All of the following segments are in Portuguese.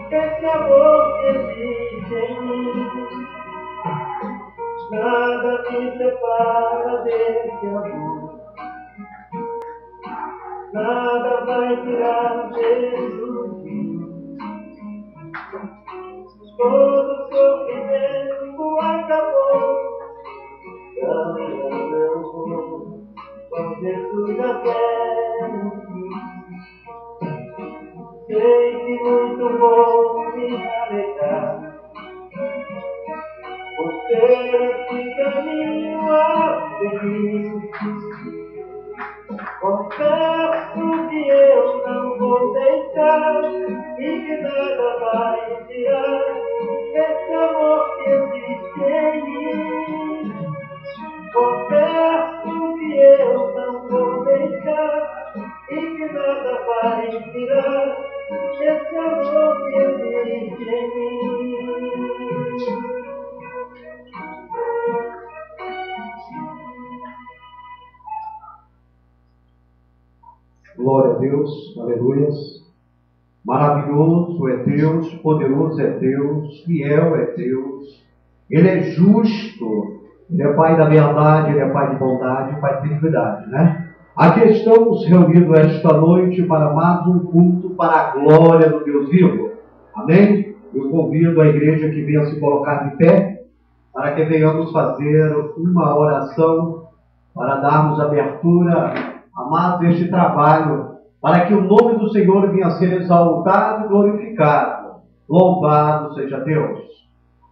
esse amor que existe em mim. Nada me separa desse amor, nada vai tirar Jesus de mim. Todo sofrimento acabou, caminhando eu vou, com Jesus até no fim. Sei que muito bom me alegrar por ter esse caminho a seguir. Confesso que eu não vou deixar e que nada vai tirar esse amor que existe em mim. Confesso que eu não vou deixar e que nada vai tirar esse amor que existe em mim. Glória a Deus, aleluias. Maravilhoso é Deus, poderoso é Deus, fiel é Deus. Ele é justo, Ele é Pai da verdade, Ele é Pai de bondade, Pai de benignidade, né? Aqui estamos reunidos esta noite para mais um culto para a glória do Deus vivo. Amém? Eu convido a igreja que venha se colocar de pé para que venhamos fazer uma oração para darmos abertura a mais este trabalho, para que o nome do Senhor venha a ser exaltado e glorificado. Louvado seja Deus.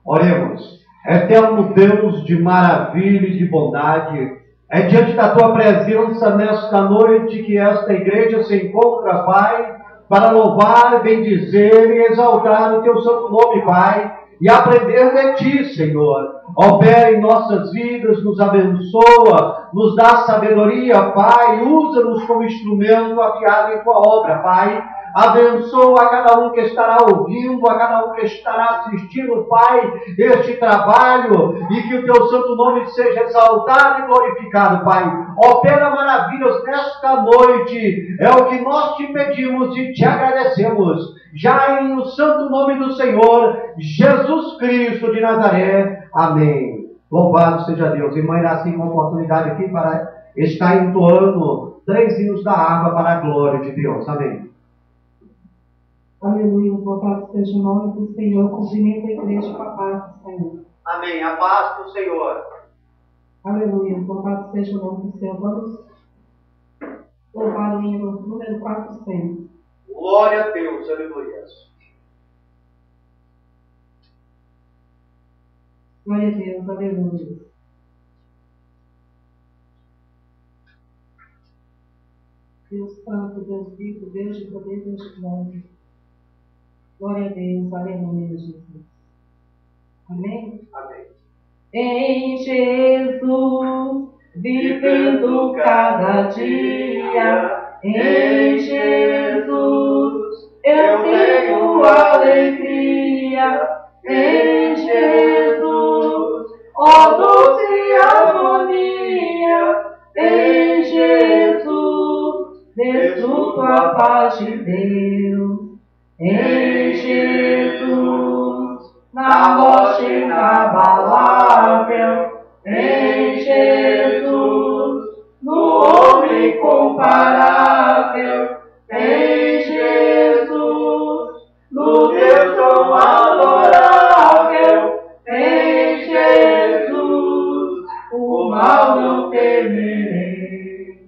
Oremos. Eterno Deus de maravilha e de bondade, é diante da Tua presença nesta noite que esta igreja se encontra, Pai, para louvar, bendizer e exaltar o Teu santo nome, Pai, e aprender de Ti, Senhor. Opera em nossas vidas, nos abençoa, nos dá sabedoria, Pai, usa-nos como instrumento afiado em Tua obra, Pai. Abençoa a cada um que estará ouvindo, a cada um que estará assistindo, Pai, este trabalho, e que o Teu santo nome seja exaltado e glorificado, Pai. Opera maravilhas nesta noite, é o que nós te pedimos e te agradecemos, já em o santo nome do Senhor, Jesus Cristo de Nazaré. Amém. Louvado seja Deus. Irmã Iraci, uma oportunidade aqui para estar entoando 3 hinos da harpa para a glória de Deus. Amém. Aleluia, louvado seja o nome do Senhor, cumprimento a igreja com a paz do Senhor. Amém, a paz do Senhor. Aleluia, louvado seja o nome do Senhor. Vamos louvar o hino número 400. Glória a Deus, aleluia. Glória a Deus, aleluia. Deus Santo, Deus vivo, Deus de poder, Deus de glória. Glória a Deus, aleluia, Jesus. Amém? Amém. Em Jesus, vivendo cada dia, em Jesus, eu tenho alegria, em Jesus, ó doce harmonia, em Jesus, desfruto a paz de Deus. Em Jesus, na rocha inabalável, em Jesus, no homem incomparável, em Jesus, no Deus tão adorável, em Jesus, o mal não temerei.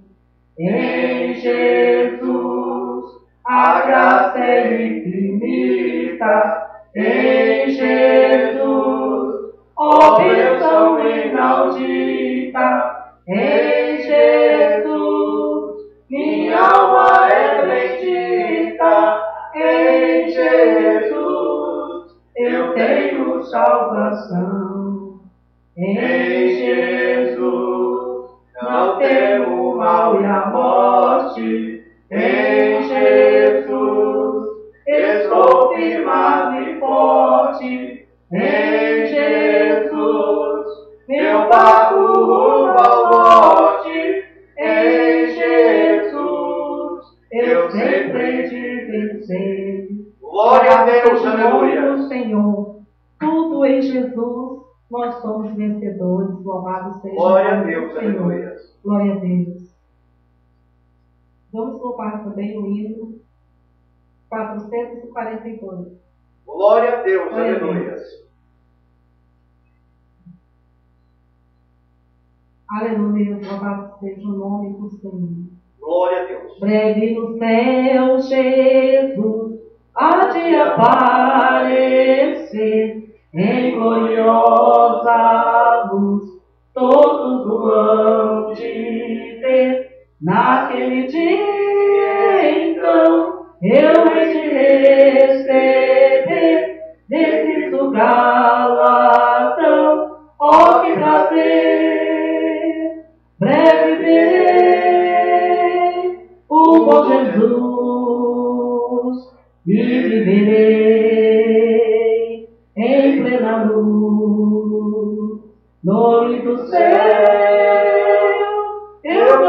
Em Jesus, a graça é infinita, em Jesus, ó bênção inaudita, em Jesus, minha alma é bendita, em Jesus, eu tenho salvação, em Jesus, não temo o mal e a morte, em Jesus, estou firmado e forte, em Jesus, meu barco rumo ao norte, em Jesus, eu sempre hei de vencer. Glória a Deus. Deus, aleluia. Senhor, tudo em Jesus, nós somos vencedores. Louvado seja Glória a o nome Deus, do Senhor. aleluia. Glória a Deus. Vamos louvar também o hino 442. Glória a Deus, Glória a aleluia. Aleluia, louvado seja o nome do Senhor. Glória a Deus. Breve no céu, Jesus há de aparecer em gloriosa luz. Todos o hão de ver. Naquele dia, então, eu hei de receber de Cristo galardão. Ó, que prazer! Breve verei o bom Jesus e viverei em plena luz. Nome do céu eu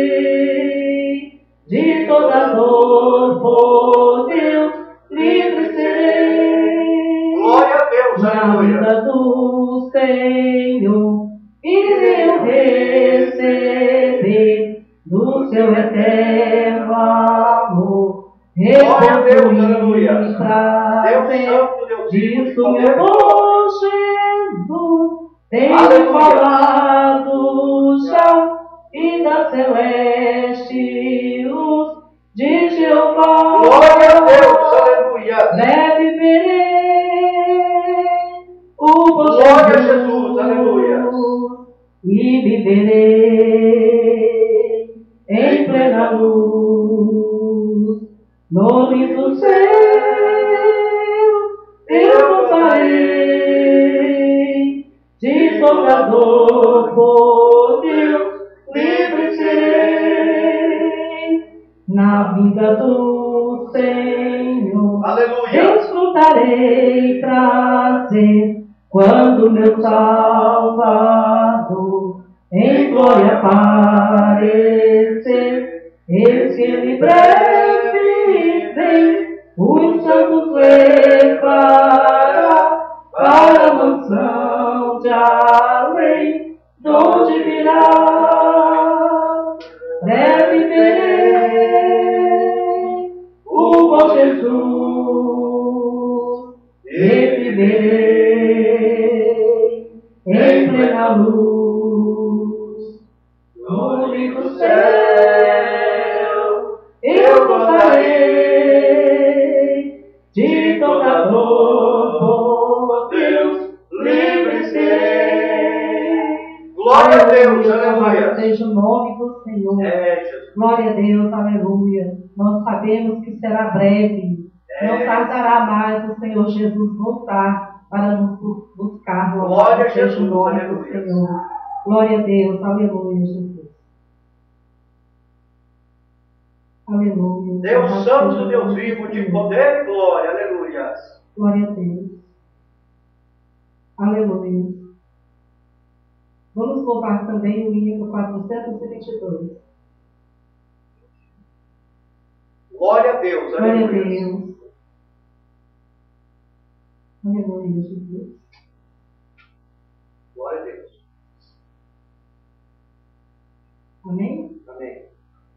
cantarei, de toda dor por Deus livre serei. Glória a Deus, Na aleluia. vida do Senhor irei eu receber do seu eterno amor. Glória a Deus, aleluia. Deus Prazer, Santo, Deus vivo, de disso poder meu e glória. bom Jesus tem me Aleluia. falado já e da celeste luz de Jeová. Glória a Deus, aleluia. Breve verei o bom Glória a Jesus, aleluia. e viverei em plena luz. Nome do céu eu cantarei, de toda dor por Deus livre serei. Na vida do Senhor Aleluia. desfrutarei prazer, quando meu Salvador em glória aparecer. Eis que ele breve vem, os santos levará para a mansão de além, donde virá. Breve verei o bom Jesus e viverei em plena luz. Nome do céu eu cantarei, de toda dor por Deus livre serei. Glória a Deus, Louvado aleluia. seja o nome do Senhor. É, Jesus. Glória a Deus, aleluia. Nós sabemos que será breve. Não tardará mais o Senhor Jesus voltar para nos buscar. Glória a seja Jesus, o nome aleluia. do Senhor. Glória a Deus, aleluia, Jesus. Aleluia. Deus Louvado Santo, seja o Deus nome do vivo, de Senhor. poder e glória, aleluia. Glória a Deus. Aleluia. Vamos louvar também o hino 422. Glória a Deus, Glória a aleluia. Deus. Aleluia, Jesus. Glória a Deus. Amém? Amém.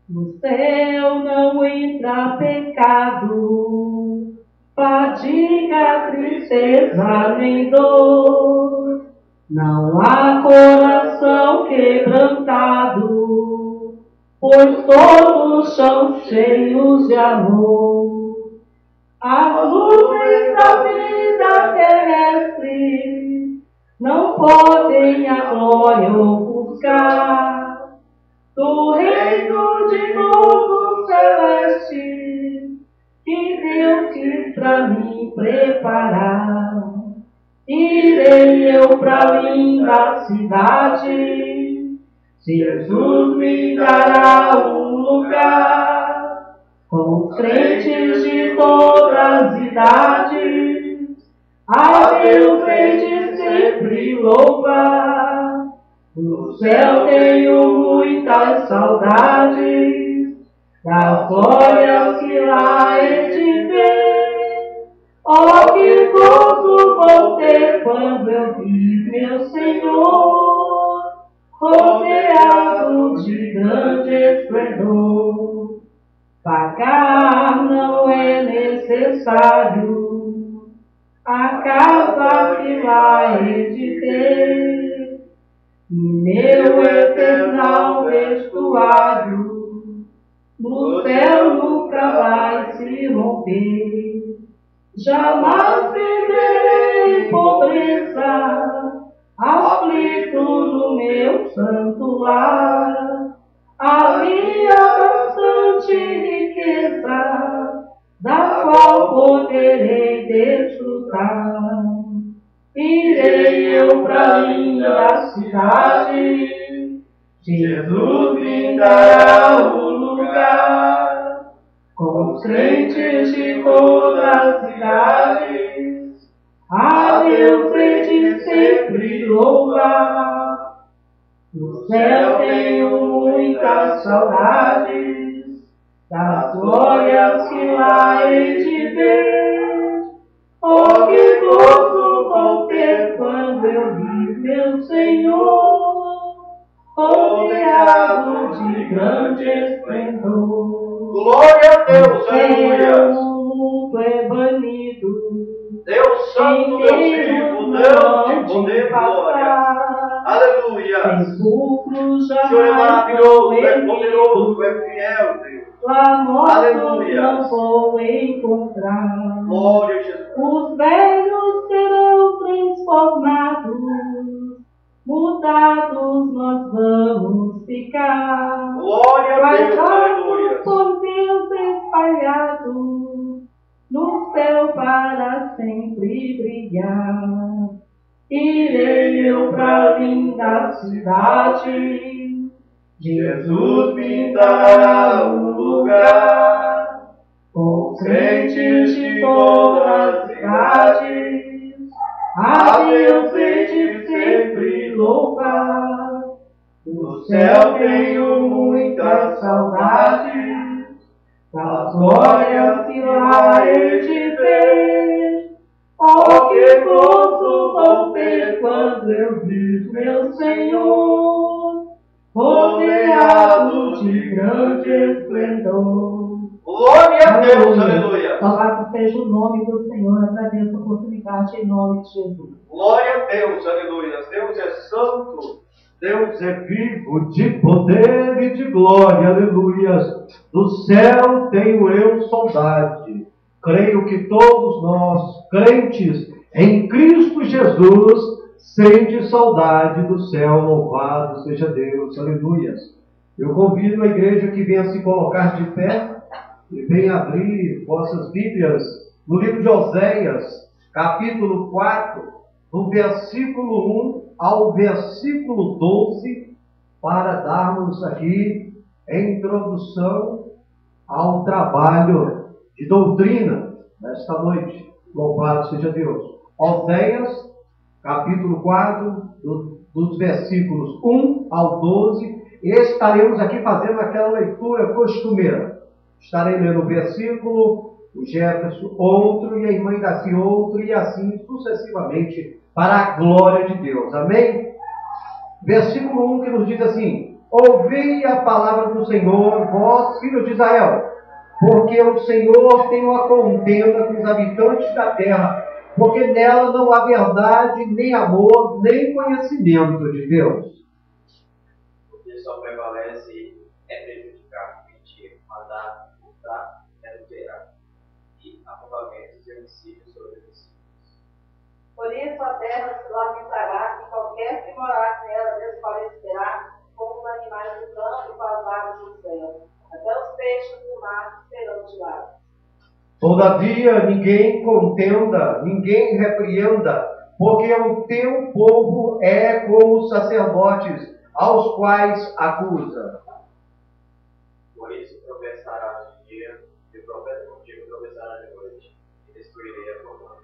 No céu não entra pecado, fadiga, tristeza nem dor. Não há coração quebrantado, pois todos são cheios de amor. As luzes da vida terrestre não podem a glória ofuscar do reino de novo celeste que Deus quis pra mim preparar. Irei eu pra linda cidade, Jesus me dará um lugar com os crentes de todas as idades. A Deus hei de sempre louvar. No céu tenho muitas saudades das glórias que lá hei de ver. quando eu vi meu Senhor rodeado de grande esplendor. Pagar não é necessário a casa que lá edifiquei, e meu eternal vestuário no céu nunca vai se romper. Jamais viverei pobreza, aflito no meu santo lar. Havia bastante riqueza, da qual poderei desfrutar. Irei eu pra linda cidade, Jesus me dará um lugar, com os crentes de todas as cidades, a Deus hei de sempre louvar. No céu tenho muitas saudades das glórias que lá hei de ver. Oh, que gozo vou ter quando eu vi meu Senhor rodeado de grande esplendor. Glória a Deus, aleluia. O mundo é banido, Deus santo, Deus vivo, Deus de poder e glória. Aleluia. Sepulcro O Senhor é jamais maravilhoso, é poderoso, é fiel, Deus. lá mortos Aleluia. não vou encontrar. Glória a Jesus. Os velhos serão transformados, mudados nós vamos ficar. Glória a Deus, aleluia. Por Deus espalhados, no céu para sempre brilhar. Irei eu pra linda cidade, Jesus me dará um lugar, com crentes de todas as cidades, a Deus hei de sempre louvar. No céu tenho muitas saudades das glórias que lá hei de ver. Oh, que gozo vou ter quando eu vi meu Senhor rodeado de grande esplendor. Glória a Deus, aleluia. Louvado seja o nome do Senhor, agradeço a oportunidade em nome de Jesus. Glória a Deus, aleluia. Deus é santo, Deus é vivo, de poder e de glória, aleluia. Do céu tenho eu saudade. Creio que todos nós, crentes em Cristo Jesus, sente saudade do céu. Louvado seja Deus, aleluia. Eu convido a igreja que venha se colocar de pé e venha abrir vossas Bíblias no livro de Oséias, capítulo 4, do versículo 1 ao versículo 12, para darmos aqui a introdução ao trabalho de doutrina nesta noite. Louvado seja Deus. Oséias, capítulo 4, dos versículos 1 ao 12, e estaremos aqui fazendo aquela leitura costumeira. Estarei lendo um versículo, o Jefferson outro, e a irmã Daci outro, e assim sucessivamente, para a glória de Deus. Amém? Versículo 1 que nos diz assim: ouvi a palavra do Senhor, vós, filhos de Israel, porque o Senhor tem uma contenda com os habitantes da terra, porque nela não há verdade, nem amor, nem conhecimento de Deus. Porque só prevalece é prejudicar, mentir, matar, furtar, adulterar, e arrombamentos e homicídios sobre homicídios. Por isso a terra se lamentará, e qualquer que morar nela desfalecerá, como os animais do campo e com as aves do céu. Até os peixes do mar serão tirados. Todavia ninguém contenda, ninguém repreenda, porque o teu povo é como os sacerdotes, aos quais acusa. Por isso tropeçará de dia, e o profeta contigo tropeçará de noite, e destruirei a tua mão.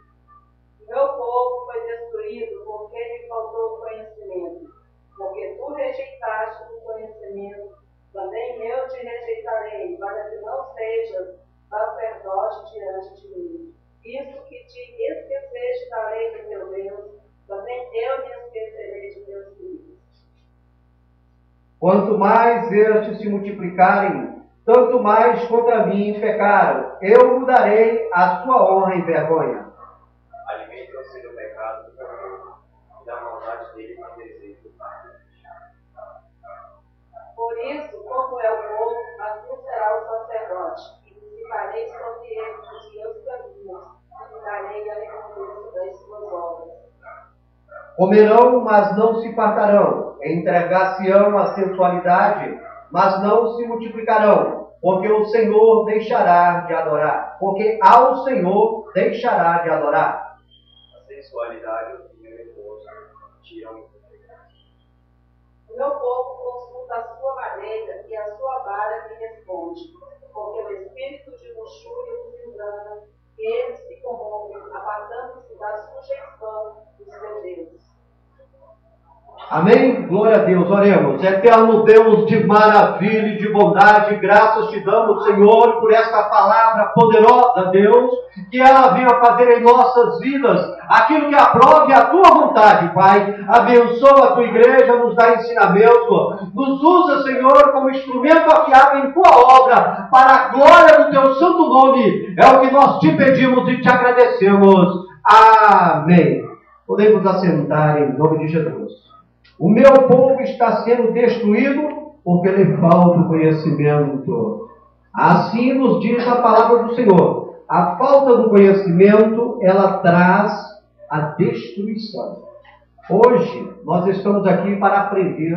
Meu povo foi destruído porque lhe faltou conhecimento. Porque tu rejeitaste o conhecimento, também eu te rejeitarei, para que não sejas sacerdote diante de mim. Isso que te esqueceste da lei do teu Deus, eu me esquecerei de meus filhos. Quanto mais estes se multiplicarem, tanto mais contra mim pecaram. Eu mudarei a sua honra em vergonha. Alimentam-se do pecado do povo, e da maldade dele não desejo. Por isso, como é o povo, assim será o sacerdote, e visitarei sobre ele os meus caminhos, e darei a recompensa das suas obras. Comerão, mas não se fartarão. Entregar-se-ão à sensualidade, mas não se multiplicarão. Porque o Senhor deixará de adorar. Porque ao Senhor deixará de adorar. A sensualidade do meu repouso tiram o O meu povo consulta a sua maneira e a sua vara me responde. Porque o espírito de luxúria os engana, e eles se corrompem, apartando-se da sujeição do seu Deus. Amém? Glória a Deus, oremos. Eterno Deus de maravilha e de bondade, graças te damos, Senhor, por esta palavra poderosa, Deus, que ela venha fazer em nossas vidas aquilo que aprove a tua vontade, Pai. Abençoa a tua igreja, nos dá ensinamento, nos usa, Senhor, como instrumento afiado em tua obra, para a glória do teu santo nome. É o que nós te pedimos e te agradecemos. Amém. Podemos assentar em nome de Jesus. O meu povo está sendo destruído porque lhe falta o conhecimento. Assim nos diz a palavra do Senhor. A falta do conhecimento, ela traz a destruição. Hoje, nós estamos aqui para aprender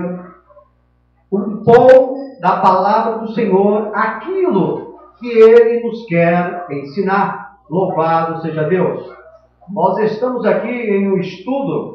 um pouco da palavra do Senhor, aquilo que Ele nos quer ensinar. Louvado seja Deus. Nós estamos aqui em um estudo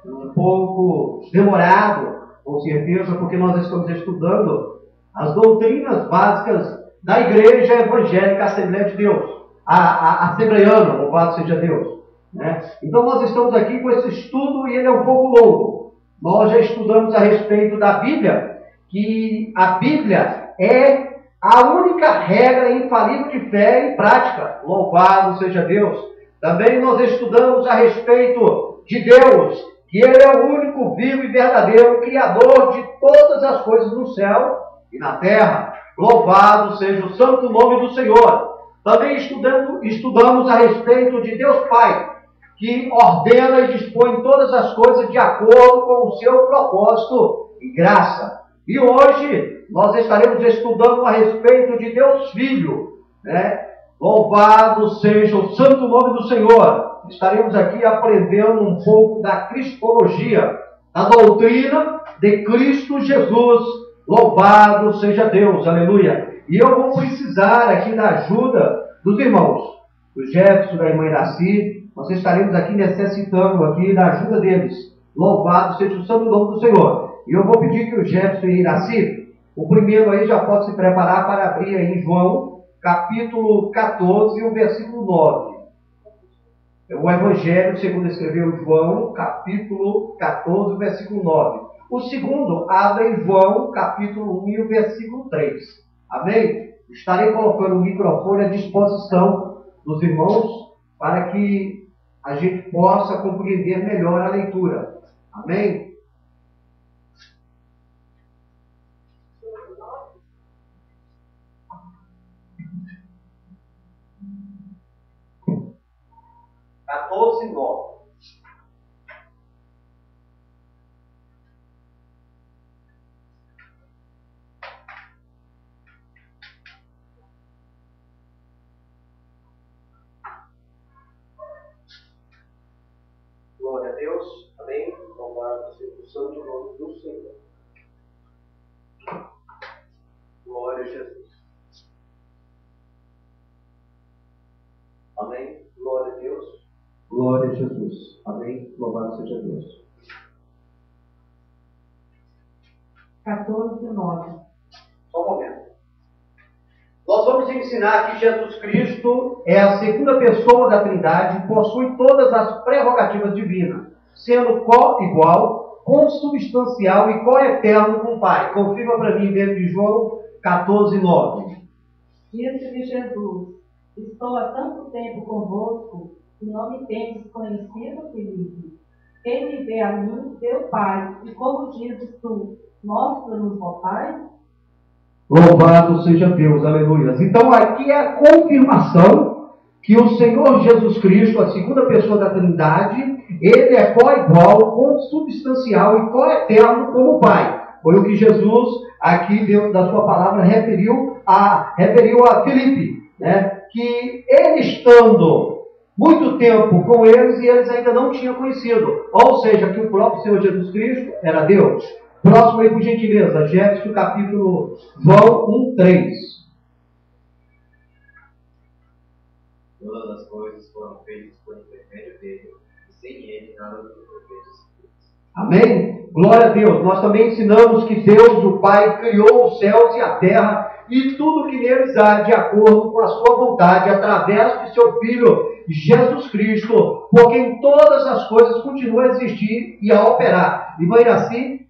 um pouco demorado, com certeza, porque nós estamos estudando as doutrinas básicas da Igreja Evangélica Assembleia de Deus, a Assembleiana, louvado seja Deus. Né? Então nós estamos aqui com esse estudo e ele é um pouco longo. Nós já estudamos a respeito da Bíblia, que a Bíblia é a única regra infalível de fé e prática, louvado seja Deus. Também nós estudamos a respeito de Deus, que Ele é o único vivo e verdadeiro Criador de todas as coisas no céu e na terra. Louvado seja o santo nome do Senhor. Também estudamos a respeito de Deus Pai, que ordena e dispõe todas as coisas de acordo com o seu propósito e graça. E hoje nós estaremos estudando a respeito de Deus Filho, né? Louvado seja o santo nome do Senhor. Estaremos aqui aprendendo um pouco da cristologia, da doutrina de Cristo Jesus. Louvado seja Deus, aleluia. E eu vou precisar aqui da ajuda dos irmãos, do Jefferson, da irmã Iraci. Nós estaremos aqui necessitando aqui da ajuda deles. Louvado seja o santo nome do Senhor. E eu vou pedir que o Jefferson e a Iraci, o primeiro aí já pode se preparar para abrir aí em João, capítulo 14, o versículo 9. O Evangelho, segundo escreveu João, capítulo 14, versículo 9. O segundo, abre em João, capítulo 1 e o versículo 3. Amém? Estarei colocando o microfone à disposição dos irmãos para que a gente possa compreender melhor a leitura. Amém? Catorze, 9. Glória a Deus. Amém. Louvado seja o santo nome do Senhor. Glória a Jesus. Amém. Glória a Deus. Glória a Jesus. Amém. Louvado seja Deus. 14, 9. Só um momento. Nós vamos ensinar que Jesus Cristo é a segunda pessoa da Trindade e possui todas as prerrogativas divinas, sendo co-igual, consubstancial e co-eterno com o Pai. Confirma para mim dentro de João 14, 9. Disse-lhe Jesus: Estou há tanto tempo convosco e não me tendes conhecido, Filipe? Quem me vê a mim, vê o Pai. E como dizes tu, mostra-nos, ó Pai. Louvado seja Deus, aleluia. Então aqui é a confirmação que o Senhor Jesus Cristo, a segunda pessoa da Trindade, ele é co-igual, consubstancial e co-eterno como o Pai. Foi o que Jesus, aqui dentro da sua palavra, referiu a Filipe, né? Que ele estando muito tempo com eles e eles ainda não tinham conhecido. Ou seja, que o próprio Senhor Jesus Cristo era Deus. Próximo aí, por gentileza, Jefferson, capítulo João 1:3. Todas as coisas foram feitas por intermédio dele, e sem ele nada do que foi feito. Amém? Glória a Deus. Nós também ensinamos que Deus, o Pai, criou os céus e a terra e tudo que neles há, de acordo com a sua vontade, através de seu Filho, Jesus Cristo, por quem todas as coisas continuam a existir e a operar. E vai assim,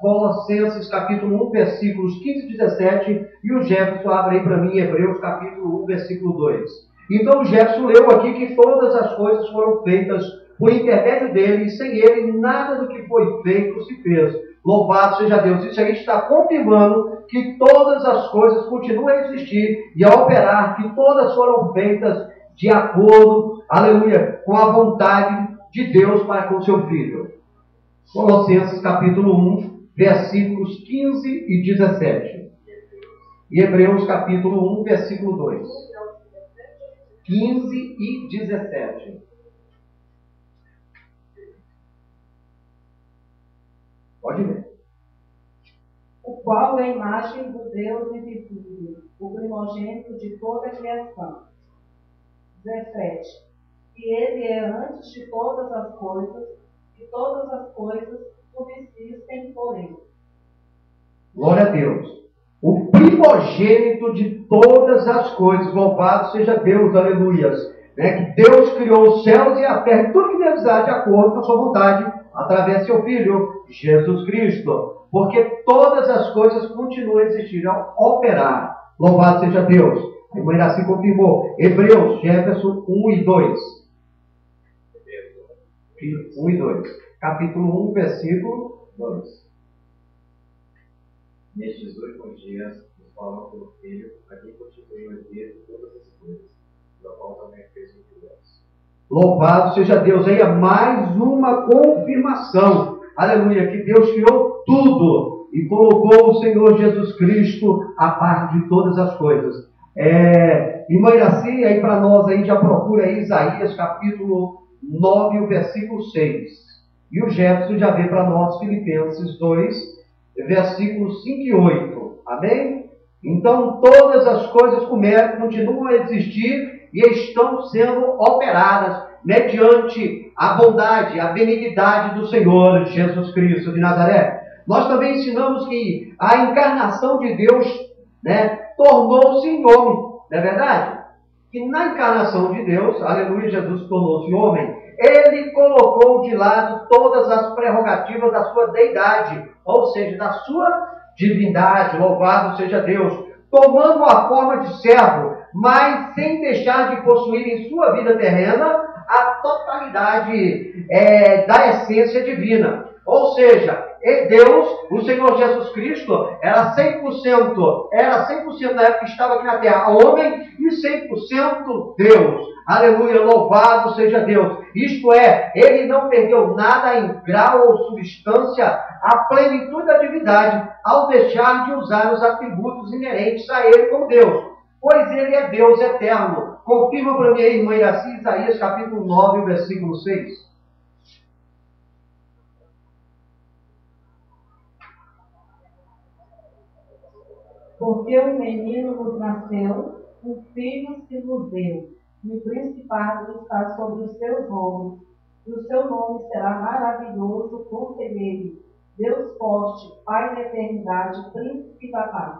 Colossenses capítulo 1, versículos 15 e 17, e o Jefferson abre aí para mim Hebreus capítulo 1, versículo 2. Então o Jefferson leu aqui que todas as coisas foram feitas por intermédio dele, e sem ele nada do que foi feito se fez. Louvado seja Deus. Isso aí está confirmando que todas as coisas continuam a existir e a operar, que todas foram feitas de acordo, aleluia, com a vontade de Deus para com seu Filho. Colossenses capítulo 1, versículos 15 e 17. E Hebreus capítulo 1, versículo 2. 15 e 17. Pode ler. O qual é a imagem do Deus invisível, o primogênito de toda a criação. 17. E ele é antes de todas as coisas, e todas as coisas subsistem por ele. Glória a Deus. O primogênito de todas as coisas, louvado seja Deus, aleluias. Que Deus criou os céus e a terra, e tudo que neles há de acordo com a sua vontade, através de seu Filho, Jesus Cristo. Porque todas as coisas continuam a existir, a operar. Louvado seja Deus. A irmã Iraci confirmou. Hebreus, Jefferson 1 e 2. 1 e 2. Capítulo 1, versículo 2. Nestes últimos dias, nos falam pelo Filho, a quem constitui o herdeiro de todas as coisas, da qual também fez o universo. Louvado seja Deus. Aí é mais uma confirmação, aleluia, que Deus criou tudo e colocou o Senhor Jesus Cristo a par de todas as coisas. Irmã Iraci, aí para nós aí já procura aí Isaías capítulo 9, o versículo 6. E o Jefferson já vê para nós Filipenses 2, versículos 5 e 8. Amém? Então todas as coisas continuam a existir e estão sendo operadas mediante a bondade, a benignidade do Senhor Jesus Cristo de Nazaré. Nós também ensinamos que a encarnação de Deus, tornou-se em homem, não é verdade? Que na encarnação de Deus, aleluia, Jesus tornou-se homem, ele colocou de lado todas as prerrogativas da sua deidade, ou seja, da sua divindade, louvado seja Deus, tomando a forma de servo, mas sem deixar de possuir em sua vida terrena a totalidade da essência divina. Ou seja, Deus, o Senhor Jesus Cristo, era 100% na época que estava aqui na terra, homem, e 100% Deus. Aleluia, louvado seja Deus. Isto é, ele não perdeu nada em grau ou substância, a plenitude da divindade, ao deixar de usar os atributos inerentes a ele como Deus. Pois ele é Deus eterno. Confirma para mim aí, irmã Iraci, Isaías capítulo 9, versículo 6. Porque um menino nos nasceu, um filho se nos deu, e o principado está sobre os seus ombros, e o seu nome será maravilhoso, conselheiro, Deus forte, Pai da eternidade, príncipe da paz.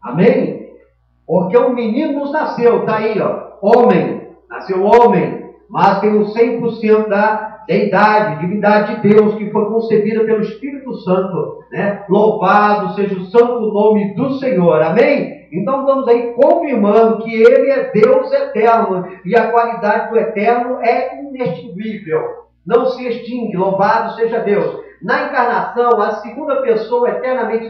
Amém? Porque um menino nos nasceu, está aí, homem, nasceu homem, mas tem o 100% da deidade, divindade de Deus, que foi concebida pelo Espírito Santo, Louvado seja o santo nome do Senhor, amém? Então estamos aí confirmando que ele é Deus eterno, e a qualidade do eterno é inextinguível. não se extingue, louvado seja Deus. Na encarnação, a segunda pessoa eternamente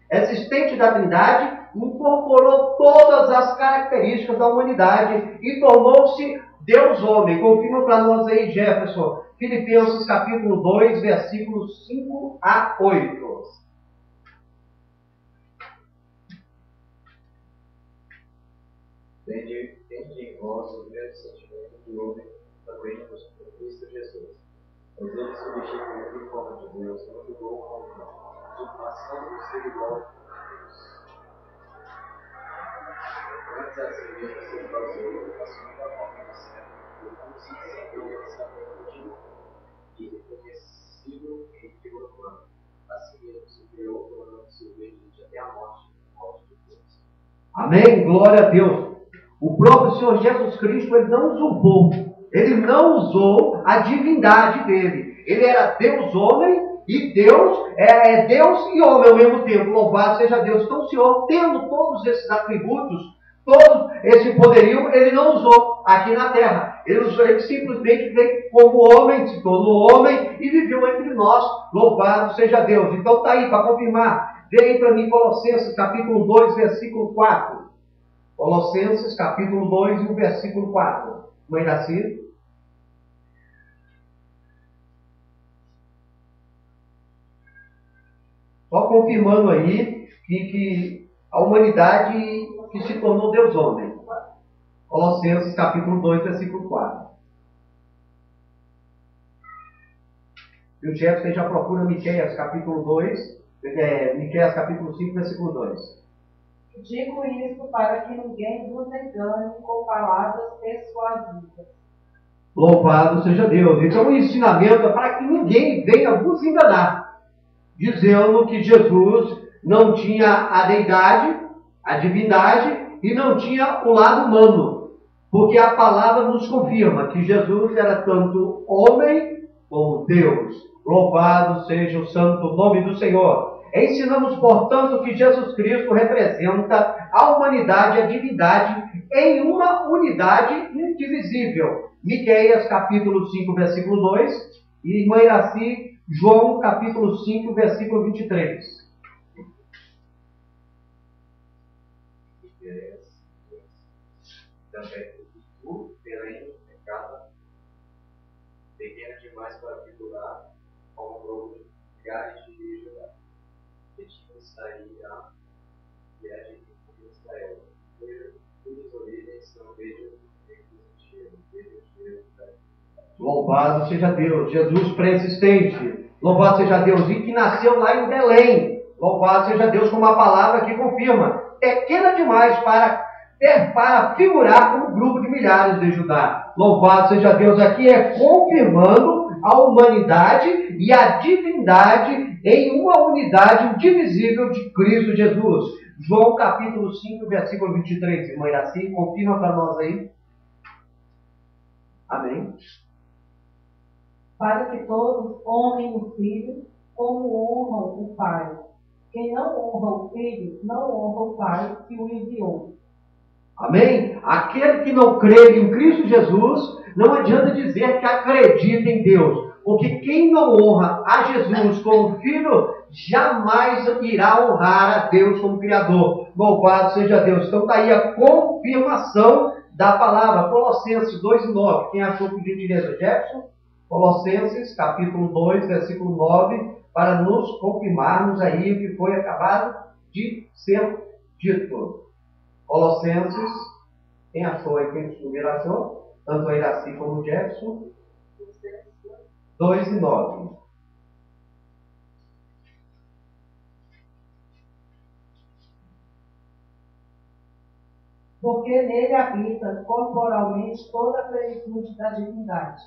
existente da Trindade incorporou todas as características da humanidade e tornou-se Deus homem. Confirma para nós aí, Jefferson, Filipenses capítulo 2, versículos 5 a 8. Tende em vós o mesmo sentimento que houve também por Cristo Jesus. Mas ele substituiu em forma de Deus, não julgou como usurpação do ser igual a Deus. Antes assim mesmo se esvaziou, assumindo a forma de servo, como se sentiu lançamento de e reconhecido em figura humana. Assim mesmo se criou, tornando-se obediente até a morte de Deus. Amém? Glória a Deus. O próprio Senhor Jesus Cristo, ele não usurpou, ele não usou a divindade dele. Ele era Deus homem e Deus é Deus e homem ao mesmo tempo. Louvado seja Deus. Então o Senhor, tendo todos esses atributos, todo esse poderio, ele não usou aqui na terra. Ele simplesmente veio como homem, se tornou homem e viveu entre nós. Louvado seja Deus. Então está aí para confirmar. Vê aí para mim Colossenses capítulo 2, versículo 4. Colossenses capítulo 2 e o versículo 4. Mãe Daci. Só confirmando aí que a humanidade que se tornou Deus homem. Colossenses capítulo 2, versículo 4. E o Jefferson já procura Miqueias capítulo 2, Miqueias capítulo 5, versículo 2. Digo isso para que ninguém vos engane com palavras persuasivas. Louvado seja Deus. Então o ensinamento é para que ninguém venha vos enganar, dizendo que Jesus não tinha a deidade, a divindade, e não tinha o lado humano. Porque a palavra nos confirma que Jesus era tanto homem como Deus. Louvado seja o santo nome do Senhor. Ensinamos, portanto, que Jesus Cristo representa a humanidade e a divindade em uma unidade indivisível. Miqueias, capítulo 5, versículo 2. E Mãe Iraci, João, capítulo 5, versículo 23. Miqueias, também tu, porém, pecado, pequena demais para figurar, como um globo de gás de Judá. Sairá e a gente Israel. Cujas origens são desde Louvado seja Deus. Jesus pré-existente. Louvado seja Deus. E que nasceu lá em Belém. Louvado seja Deus, como a palavra aqui confirma. Pequena demais para figurar como grupo de milhares de Judá. Louvado seja Deus. Aqui é confirmando a humanidade e a divindade em uma unidade indivisível de Cristo Jesus. João capítulo 5, versículo 23. Irmã Iraci, confirma para nós aí. Amém. Para que todos honrem o Filho como honram o Pai. Quem não honra o Filho, não honra o Pai que o enviou. Amém? Aquele que não crê em Cristo Jesus, não adianta dizer que acredita em Deus. Porque quem não honra a Jesus como Filho, jamais irá honrar a Deus como Criador. Louvado seja Deus. Então está aí a confirmação da palavra. Colossenses 2 e 9. Quem achou, por gentileza, Jefferson? Colossenses capítulo 2, versículo 9, para nos confirmarmos aí o que foi acabado de ser dito. Colossenses, quem achou aí, quem primeiro achou? Tanto a Iraci como o Jefferson. 2 e 9. Porque nele habita corporalmente toda a plenitude da divindade.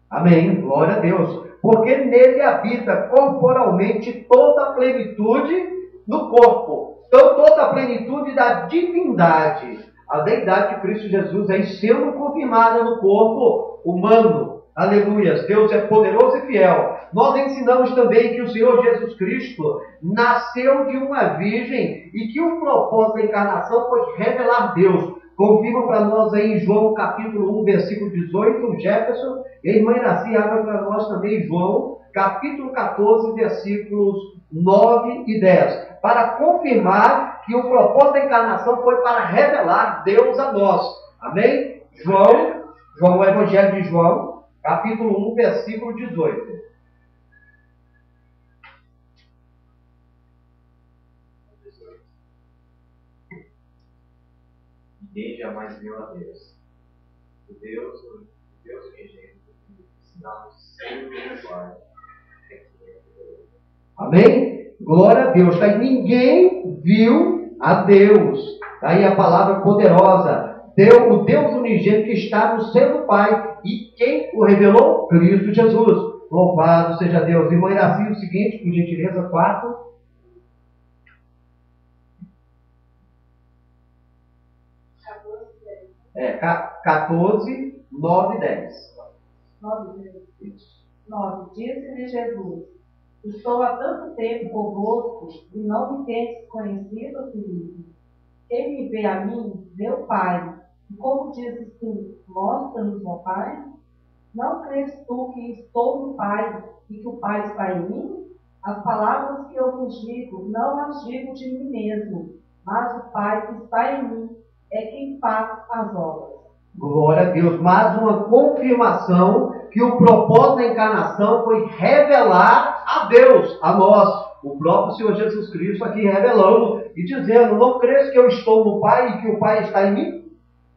Amém. Glória a Deus. Porque nele habita corporalmente toda a plenitude do corpo. Então, toda a plenitude da divindade. A deidade de Cristo Jesus aí sendo confirmada no corpo humano. Aleluia. Deus é poderoso e fiel. Nós ensinamos também que o Senhor Jesus Cristo nasceu de uma virgem e que o propósito da encarnação foi revelar Deus. Confirma para nós aí em João capítulo 1, versículo 18, Jefferson. E a irmã Iraci abre para nós também João capítulo 14, versículos 9 e 10. Para confirmar que o propósito da encarnação foi para revelar Deus a nós. Amém? João, o Evangelho de João, capítulo 1, versículo 18. Ninguém jamais viu a Deus. O Deus unigênito, que está no seio do Pai, é que é Deus. Amém? Glória a Deus. Tá? Ninguém viu a Deus. Tá aí a palavra poderosa. O Deus unigênito que está no seio do Pai. E quem o revelou? Cristo Jesus. Louvado seja Deus. Irmã Iraci, o seguinte, por gentileza, 4. É, 14, 9 e 10. 9. Disse-lhe Jesus: Estou há tanto tempo convosco e não me tendes conhecido, Filipe. Quem me vê a mim, vê o Pai. E como dizes tu, mostra-nos o Pai? Não crês tu que estou no Pai e que o Pai está em mim? As palavras que eu vos digo, não as digo de mim mesmo, mas o Pai que está em mim é quem faz as obras. Glória a Deus. Mais uma confirmação que o propósito da encarnação foi revelar a Deus, a nós. O próprio Senhor Jesus Cristo aqui revelando e dizendo: não crês que eu estou no Pai e que o Pai está em mim?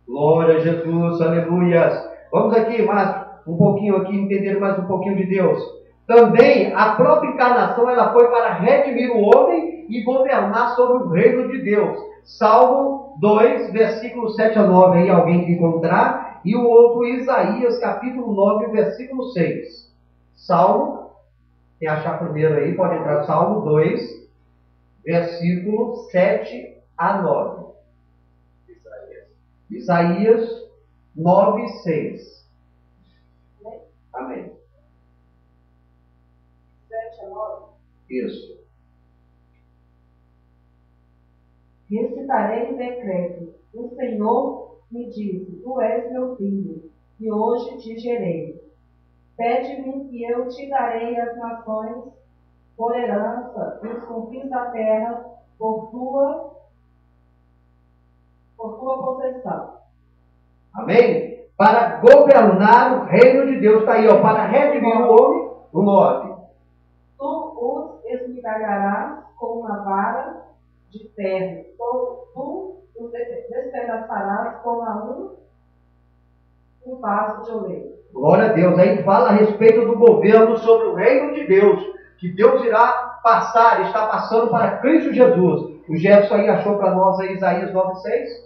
Glória a Jesus, aleluias. Vamos aqui mais um pouquinho, aqui entender mais um pouquinho de Deus. Também a própria encarnação ela foi para redimir o homem e governar sobre o reino de Deus. Salmo 2, versículos 7 a 9, aí alguém que encontrar, e o outro Isaías, capítulo 9, versículo 6. Salmo, quem achar primeiro aí, pode entrar, Salmo 2, versículo 7 a 9. Isaías 9, 6. Amém. 7 a 9. Isso. Recitarei o decreto. O Senhor me disse: Tu és meu filho, e hoje te gerei. Pede-me e eu te darei as nações por herança e os confins da terra por tua possessão. Amém? Para governar o reino de Deus. Está aí, ó, para redimir o homem, o 9. Tu os esmigalharás com uma vara de ferro. Tu os despedaçarás com um vaso de oleiro. Glória a Deus. Aí fala a respeito do governo sobre o reino de Deus, que Deus irá passar, está passando para Cristo Jesus. O Jefferson aí achou para nós aí Isaías 9, 6.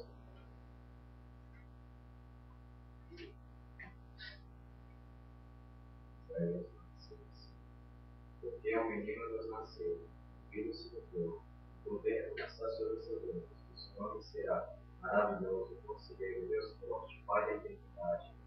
Porque um menino nos nasceu, filho se mudou, o governo está sobre os seus ombros. O seu nome será maravilhoso, conselheiro, Deus forte, Pai da eternidade.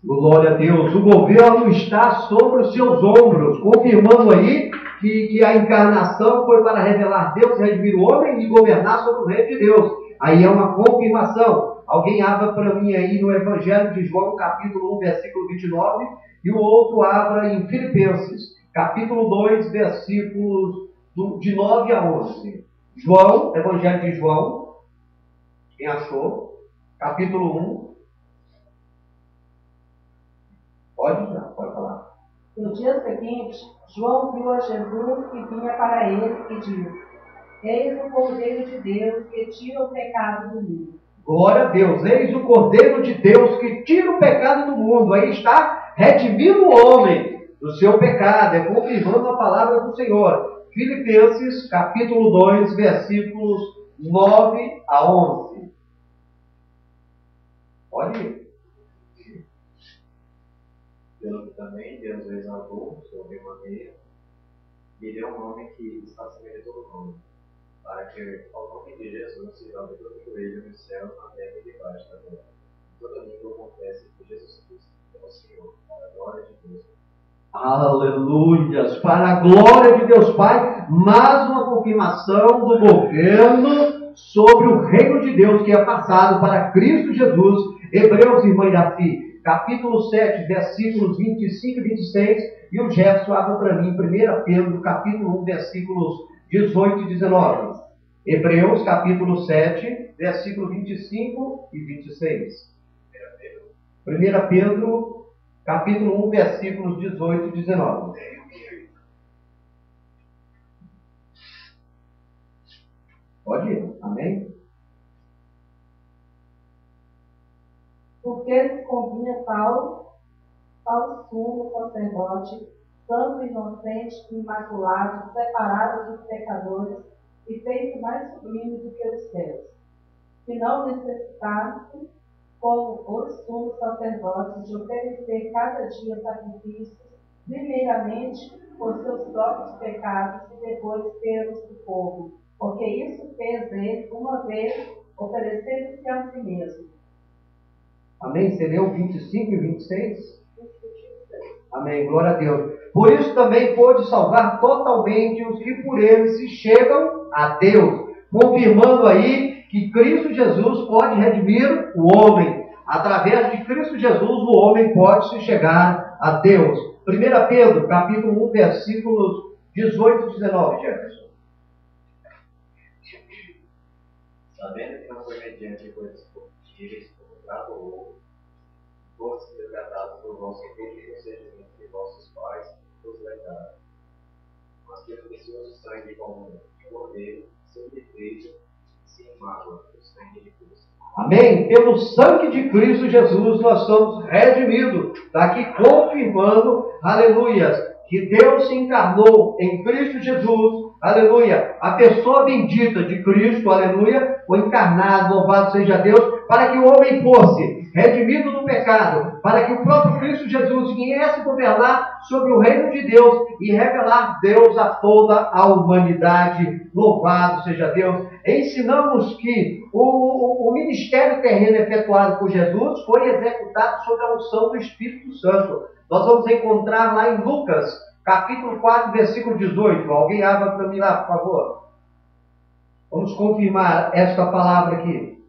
Glória a Deus. O governo está sobre os seus ombros, confirmando aí que a encarnação foi para revelar Deus, redimir o homem e governar sobre o reino de Deus. Aí é uma confirmação. Alguém abra para mim aí no Evangelho de João, capítulo 1, versículo 29, e o outro abra em Filipenses, capítulo 2, versículos de 9 a 11. João, Evangelho de João, quem achou? Capítulo 1. Pode falar. No dia seguinte, João viu a Jesus que vinha para ele e disse: Eis o Cordeiro de Deus que tira o pecado do mundo. Glória a Deus. Eis o Cordeiro de Deus que tira o pecado do mundo. Aí está redimindo o homem do seu pecado. É confirmando a palavra do Senhor. Filipenses, capítulo 2, versículos 9 a 11. Pode ir. Pelo que também Deus o exaltou sobre maneira e deu um nome que está acima de todo nome, para que ao nome de Jesus se dobre todo joelho no céu, na terra e debaixo da terra. Toda língua confesse que Jesus Cristo é o Senhor, para a glória de Deus. Aleluias! Para a glória de Deus Pai, mais uma confirmação do governo sobre o reino de Deus que é passado para Cristo Jesus. Hebreus, irmã Iraci, capítulo 7, versículos 25 e 26, e o Jefferson abre para mim 1 Pedro, capítulo 1, versículos 18 e 19. Hebreus, capítulo 7, versículo 25 e 26. 1 Pedro, capítulo 1, versículos 18 e 19. Pode ir, amém? Porque lhes convinha tal sumo sacerdote, santo, inocente, imaculado, separado dos pecadores e feito mais sublime do que os céus, que não necessitasse, como os sumos sacerdotes, de oferecer cada dia sacrifícios, primeiramente por seus próprios pecados e depois pelos do povo, porque isso fez ele uma vez, oferecendo-se a si mesmo. Amém? Você leu 25 e 26? Amém, glória a Deus. Por isso também pôde salvar totalmente os que por ele se chegam a Deus, confirmando aí que Cristo Jesus pode redimir o homem. Através de Cristo Jesus, o homem pode se chegar a Deus. 1 Pedro, capítulo 1, versículos 18 e 19, Jefferson. Sabendo que não foi mediante coisas corruptíveis, como prata ou ouro, fosse resgatados por vosso inútil procedimento de vossos pais, os legaram, mas pelo precioso sangue comum de cordeiro, sem defeito, sem mácula, o sangue de Cristo. Amém? Pelo sangue de Cristo Jesus nós somos redimidos. Está aqui confirmando, aleluia, que Deus se encarnou em Cristo Jesus, aleluia. A pessoa bendita de Cristo, aleluia, foi encarnado, louvado seja Deus, para que o homem fosse redimido do pecado, para que o próprio Cristo Jesus viesse governar sobre o reino de Deus e revelar Deus a toda a humanidade. Louvado seja Deus. Ensinamos que o ministério terreno efetuado por Jesus foi executado sob a unção do Espírito Santo. Nós vamos encontrar lá em Lucas, capítulo 4, versículo 18. Alguém abra para mim lá, por favor. Vamos confirmar esta palavra aqui.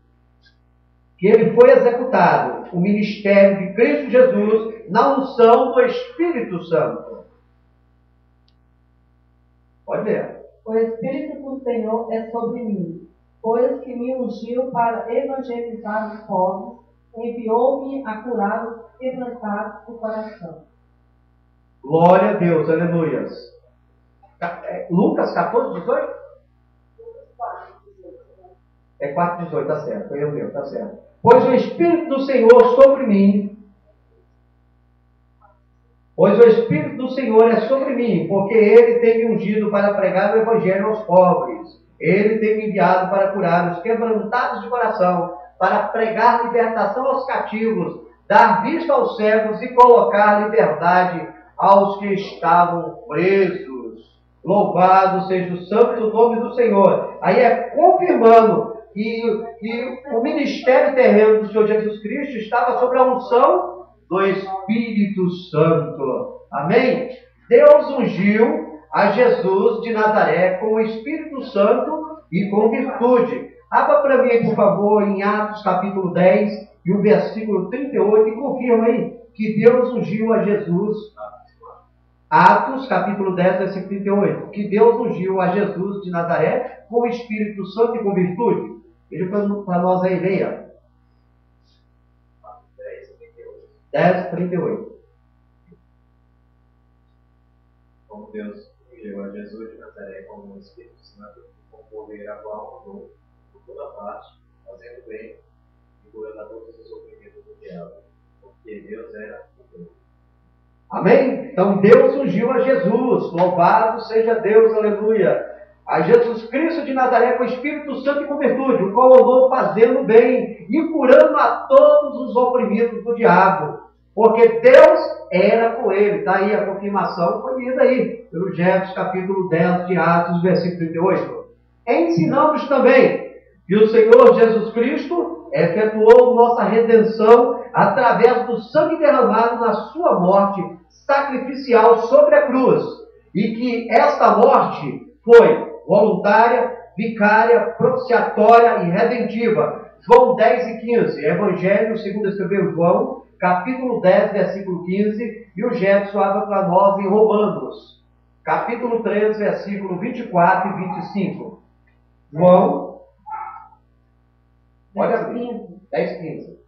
Que ele foi executado, o ministério de Cristo Jesus, na unção do Espírito Santo. Pode ler. O Espírito do Senhor é sobre mim, pois que me ungiu para evangelizar os pobres, enviou-me a curar os quebrantados do coração. Glória a Deus, aleluia. Lucas 14, 18? É 4, 18, tá certo. Foi eu mesmo, tá certo. Pois o Espírito do Senhor sobre mim. Pois o Espírito do Senhor é sobre mim, porque Ele tem me ungido para pregar o Evangelho aos pobres. Ele tem me enviado para curar os quebrantados de coração, para pregar libertação aos cativos, dar vista aos cegos e colocar liberdade aos que estavam presos. Louvado seja o santo nome do Senhor. Aí é confirmando que o ministério terreno do Senhor Jesus Cristo estava sob a unção do Espírito Santo. Amém? Deus ungiu a Jesus de Nazaré com o Espírito Santo e com virtude. Abra para mim, por favor, em Atos capítulo 10 e o versículo 38 e confirma aí que Deus ungiu a Jesus. Atos capítulo 10, versículo 38. Que Deus ungiu a Jesus de Nazaré com o Espírito Santo e com virtude. Ele falou para nós aí, leia. 10, 38. Como Deus ungiu a Jesus de Nazaré com o Espírito Santo, com poder a qual mandou por toda parte, fazendo bem e curando a todos os oprimidos do diabo, porque Deus era o Deus. Amém? Então Deus ungiu a Jesus. Louvado seja Deus, aleluia. A Jesus Cristo de Nazaré com o Espírito Santo e com virtude, o qual andou fazendo bem e curando a todos os oprimidos do diabo, porque Deus era com ele. Está aí a confirmação, foi lida aí pelo Jefferson, capítulo 10 de Atos, versículo 38. Ensinamos também que o Senhor Jesus Cristo efetuou nossa redenção através do sangue derramado na sua morte sacrificial sobre a cruz, e que esta morte foi voluntária, vicária, propiciatória e redentiva. João 10 e 15, Evangelho segundo escreveu João, capítulo 10, versículo 15, e o Jefferson abre para nós em Romanos, capítulo 3, versículo 24 e 25. João, olha ali, 10, 15.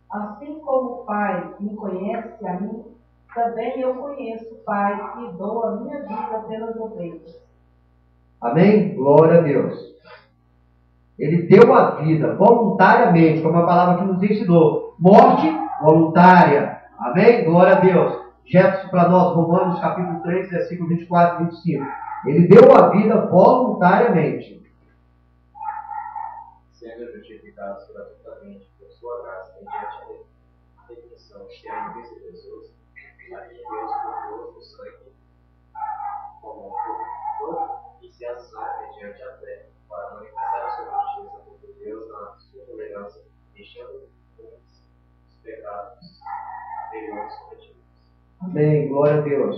Assim como o Pai me conhece a mim, também eu conheço o Pai e dou a minha vida pelas ovelhas. Amém? Glória a Deus. Ele deu a vida voluntariamente, como a palavra que nos ensinou. Morte voluntária. Amém? Glória a Deus. Jefferson para nós, Romanos capítulo 3, versículo 24 e 25. Ele deu a vida voluntariamente. Sendo justificados gratuitamente por sua graça mediante a redenção que é em Cristo Jesus, a quem Deus comprou no sangue como propiciação mediante a fé, para manifestar a sua justiça, porque Deus, na sua tolerância, deixando os pecados anteriores cometidos. Amém, glória a Deus.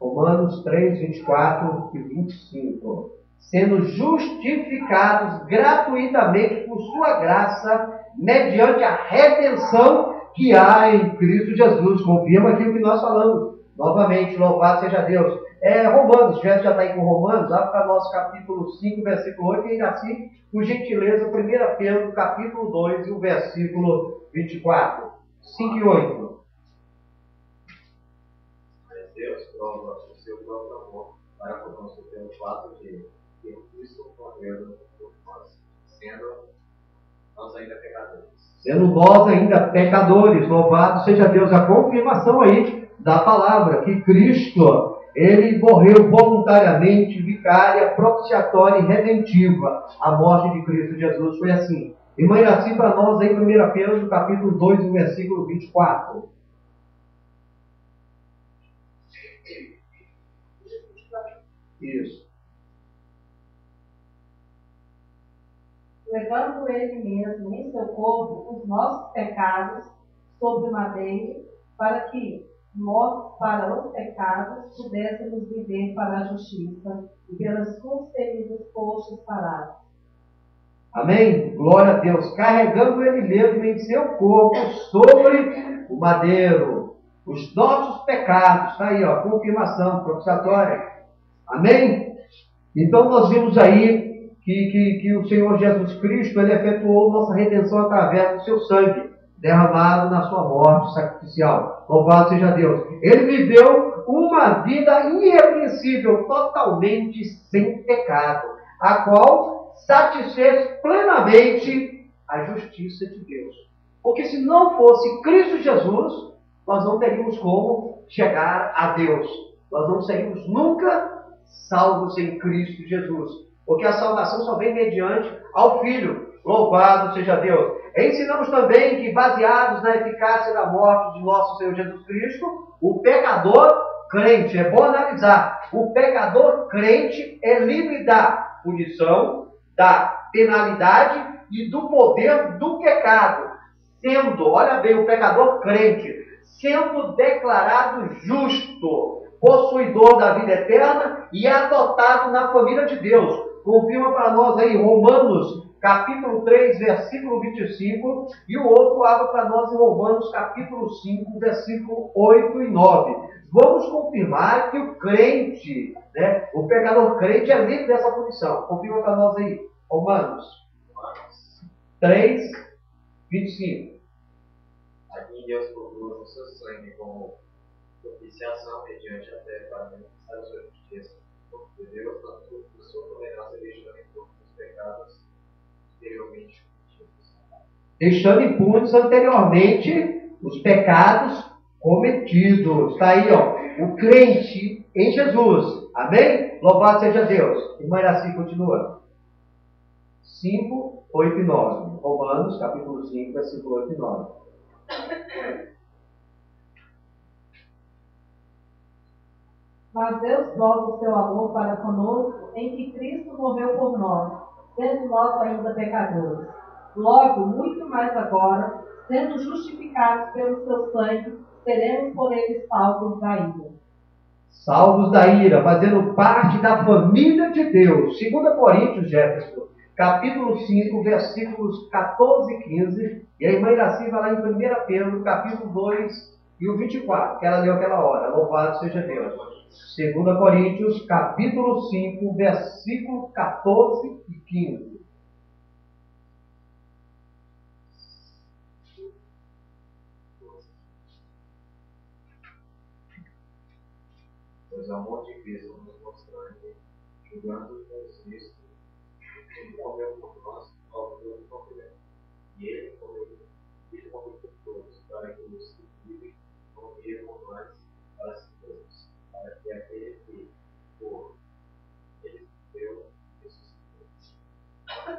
Romanos 3, 24 e 25. Sendo justificados gratuitamente por sua graça, mediante a redenção que há em Cristo Jesus. Confirma aquilo que nós falamos. Novamente, louvado seja Deus. Romanos, já está aí com Romanos, abre para nós capítulo 5, versículo 8, e ainda assim, por gentileza, 1 Pedro, capítulo 2, e o versículo 24. 5 e 8. Mas Deus prova o seu próprio amor para conosco pelo fato de que Cristo morreu por nós, sendo nós ainda pecadores. Sendo nós ainda pecadores, louvado seja Deus. A confirmação aí da palavra, que Cristo, ele morreu voluntariamente, vicária, propiciatória e redentiva. A morte de Cristo Jesus foi assim. E mãe, assim para nós aí, 1 Pedro, capítulo 2, no versículo 24. Isso. Levando ele mesmo em seu corpo os nossos pecados sobre o madeiro, para que, mortos para os pecados, pudéssemos viver para a justiça, e pelas suas feridas fostes sarados. Amém? Glória a Deus. Carregando ele mesmo em seu corpo sobre o madeiro os nossos pecados. Está aí, ó, confirmação propiciatória. Amém? Então nós vimos aí que o Senhor Jesus Cristo, ele efetuou nossa redenção através do seu sangue, derramado na sua morte sacrificial. Louvado seja Deus. Ele viveu uma vida irrepreensível, totalmente sem pecado, a qual satisfez plenamente a justiça de Deus. Porque se não fosse Cristo Jesus, nós não teríamos como chegar a Deus. Nós não seríamos nunca salvos em Cristo Jesus. Porque a salvação só vem mediante ao Filho. Louvado seja Deus. Ensinamos também que, baseados na eficácia da morte de nosso Senhor Jesus Cristo, o pecador crente, é bom analisar, o pecador crente é livre da punição, da penalidade e do poder do pecado, sendo, olha bem, o pecador crente, sendo declarado justo, possuidor da vida eterna e adotado na família de Deus. Confirma para nós aí Romanos capítulo 3, versículo 25, e o outro abre para nós em Romanos capítulo 5, versículo 8 e 9. Vamos confirmar que o crente, o pecador crente é livre dessa punição. Confirma para nós aí, Romanos 3, 25. Aqui Deus procura o seu sangue como propiciação mediante a fé para manifestar a sua justiça, porque Deus, na sua tolerância, deixando impunes os pecados anteriormente cometidos. Deixando impunes anteriormente os pecados cometidos. Está aí, ó, o crente em Jesus. Amém? Louvado seja Deus. Irmã Iraci, continua. 5, 8 e 9. Romanos, capítulo 5, versículo 8 e 9. Mas Deus prova o seu amor para conosco em que Cristo morreu por nós, sendo nós ainda pecadores. Logo, muito mais agora, sendo justificados pelo seu sangue, seremos por ele salvos da ira. salvos da ira, fazendo parte da família de Deus. 2 Coríntios, Jefferson, capítulo 5, versículos 14 e 15. E a irmã Iraci vai lá em 1 Pedro, capítulo 2 e o 24, que ela leu aquela hora. Louvado seja Deus. 2 Coríntios, capítulo 5, versículo 14 e 15. Pois o amor de Cristo nos mostrando, julgando com Cristo, ele morreu por nós, ao todo morrer. E ele morreu por todos, para que os que vivem não vivam mais para si mesmos, para que aquele que por ele morreu, ressuscitou.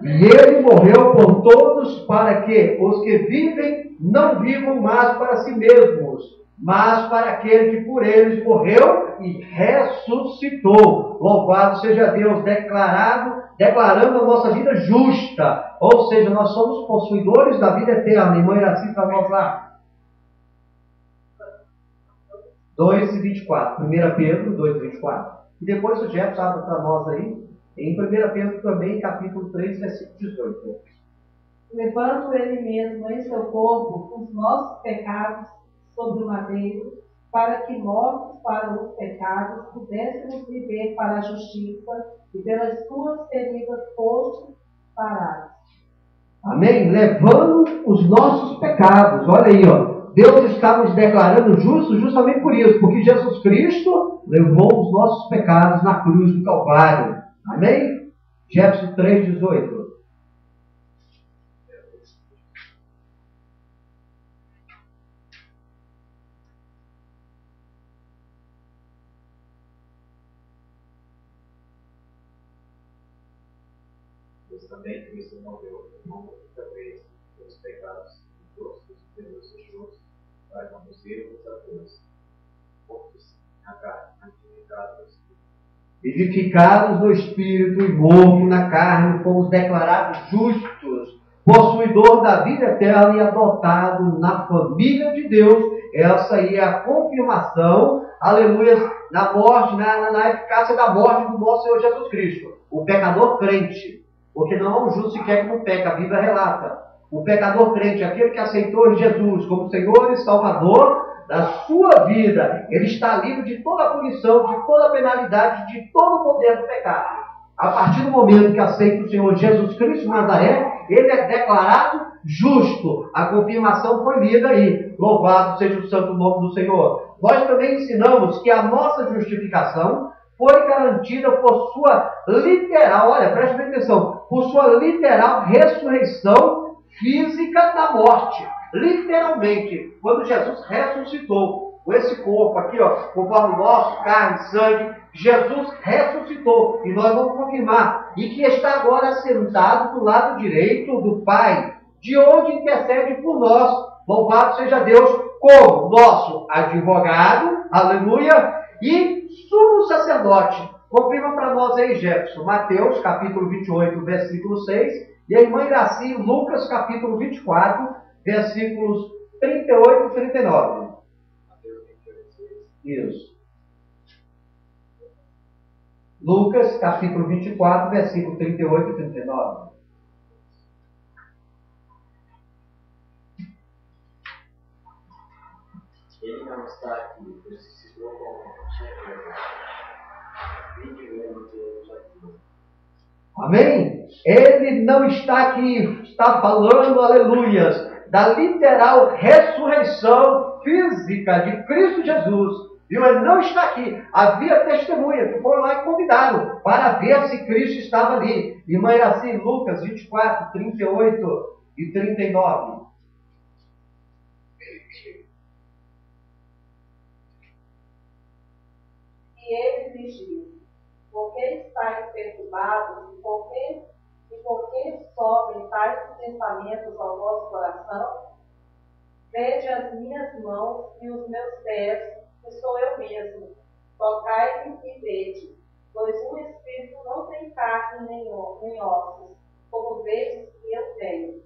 E ele morreu por todos, para que os que vivem não vivam mais para si mesmos, mas para aquele que por eles morreu e ressuscitou. Louvado seja Deus, declarando a nossa vida justa. Ou seja, nós somos possuidores da vida eterna. Irmã Iraci, para nós lá. 2:24. 1 Pedro 2:24. E depois o Jefferson abre para nós aí, em 1 Pedro também, capítulo 3, versículo 18. Levando ele mesmo em seu corpo os nossos pecados sobre o madeiro, para que, mortos para os pecados, pudéssemos viver para a justiça, e pelas suas feridas fostes sarados. Amém? Levando os nossos pecados. Olha aí, ó. Deus está nos declarando justos justamente por isso, porque Jesus Cristo levou os nossos pecados na cruz do Calvário. Amém? Jefferson 3:18. Pois também Cristo morreu uma única vez pelos pecados nossos, pelos justos, para conduzir-vos a Deus. Mortos na carne, santificados no Espírito. Edificados no Espírito e mortos na carne, fomos declarados justos, possuidor da vida eterna e adotado na família de Deus. Essa aí é a confirmação, aleluia, na morte, na eficácia da morte do nosso Senhor Jesus Cristo. O pecador crente, porque não há um justo sequer que não peca, a Bíblia relata. O pecador crente, aquele que aceitou Jesus como Senhor e Salvador da sua vida, ele está livre de toda a punição, de toda a penalidade, de todo o poder do pecado. A partir do momento que aceita o Senhor Jesus Cristo de Nazaré, ele é declarado justo. A confirmação foi lida aí. Louvado seja o santo nome do Senhor. Nós também ensinamos que a nossa justificação foi garantida por sua literal, olha, preste bem atenção, por sua literal ressurreição física da morte. Literalmente, quando Jesus ressuscitou, com esse corpo aqui, ó, conforme o nosso, carne, sangue, Jesus ressuscitou. E nós vamos confirmar. E que está agora sentado do lado direito do Pai, de onde intercede por nós. Louvado seja Deus, como nosso advogado, aleluia, e sumo sacerdote. Confirma para nós aí, Jefferson, Mateus, capítulo 28, versículo 6, e a irmã Iraci, Lucas, capítulo 24, versículos 38 e 39. Isso. Lucas, capítulo 24, versículo 38 e 39. Ele não está aqui, ressuscitou como Amém? Ele não está aqui, está falando, aleluias, da literal ressurreição física de Cristo Jesus. Viu? Ele não está aqui. Havia testemunhas que foram lá e convidaram para ver se Cristo estava ali. Irmã Iraci, Lucas 24, 38 e 39. E ele lhes disse: por que estáis perturbados e por que sobem tais pensamentos ao vosso coração? Vede as minhas mãos e os meus pés, que sou eu mesmo. Tocai-me e vede, pois o espírito não tem carne nem ossos, como vedes que eu tenho.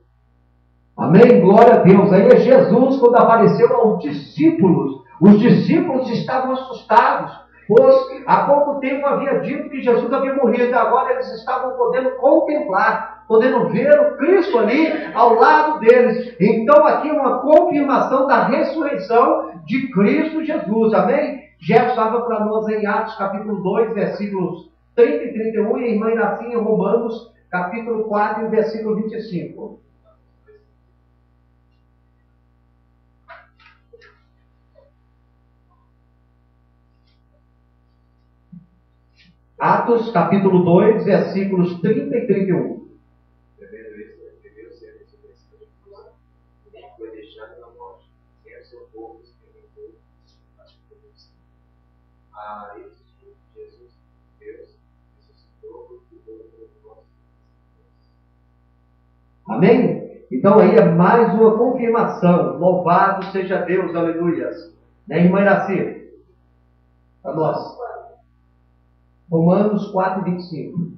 Amém? Glória a Deus. Aí é Jesus quando apareceu aos discípulos. Os discípulos estavam assustados. pois há pouco tempo havia dito que Jesus havia morrido, e agora eles estavam podendo contemplar, podendo ver o Cristo ali ao lado deles. Então aqui é uma confirmação da ressurreição de Cristo Jesus, amém? Jefferson estava para nós em Atos capítulo 2, versículos 30 e 31, e a irmã Iracinha em Romanos capítulo 4 e versículo 25. Atos capítulo 2, versículos 30 e 31. Deveu ser ressurreição de Cristo, nem foi deixado na morte, nem o seu povo experimentou as coisas. A este Jesus, Deus, ressuscitou e deu por nós. Amém? Então aí é mais uma confirmação. Louvado seja Deus, aleluias. Né, irmã Iraci? Para nós. Romanos 4, 25.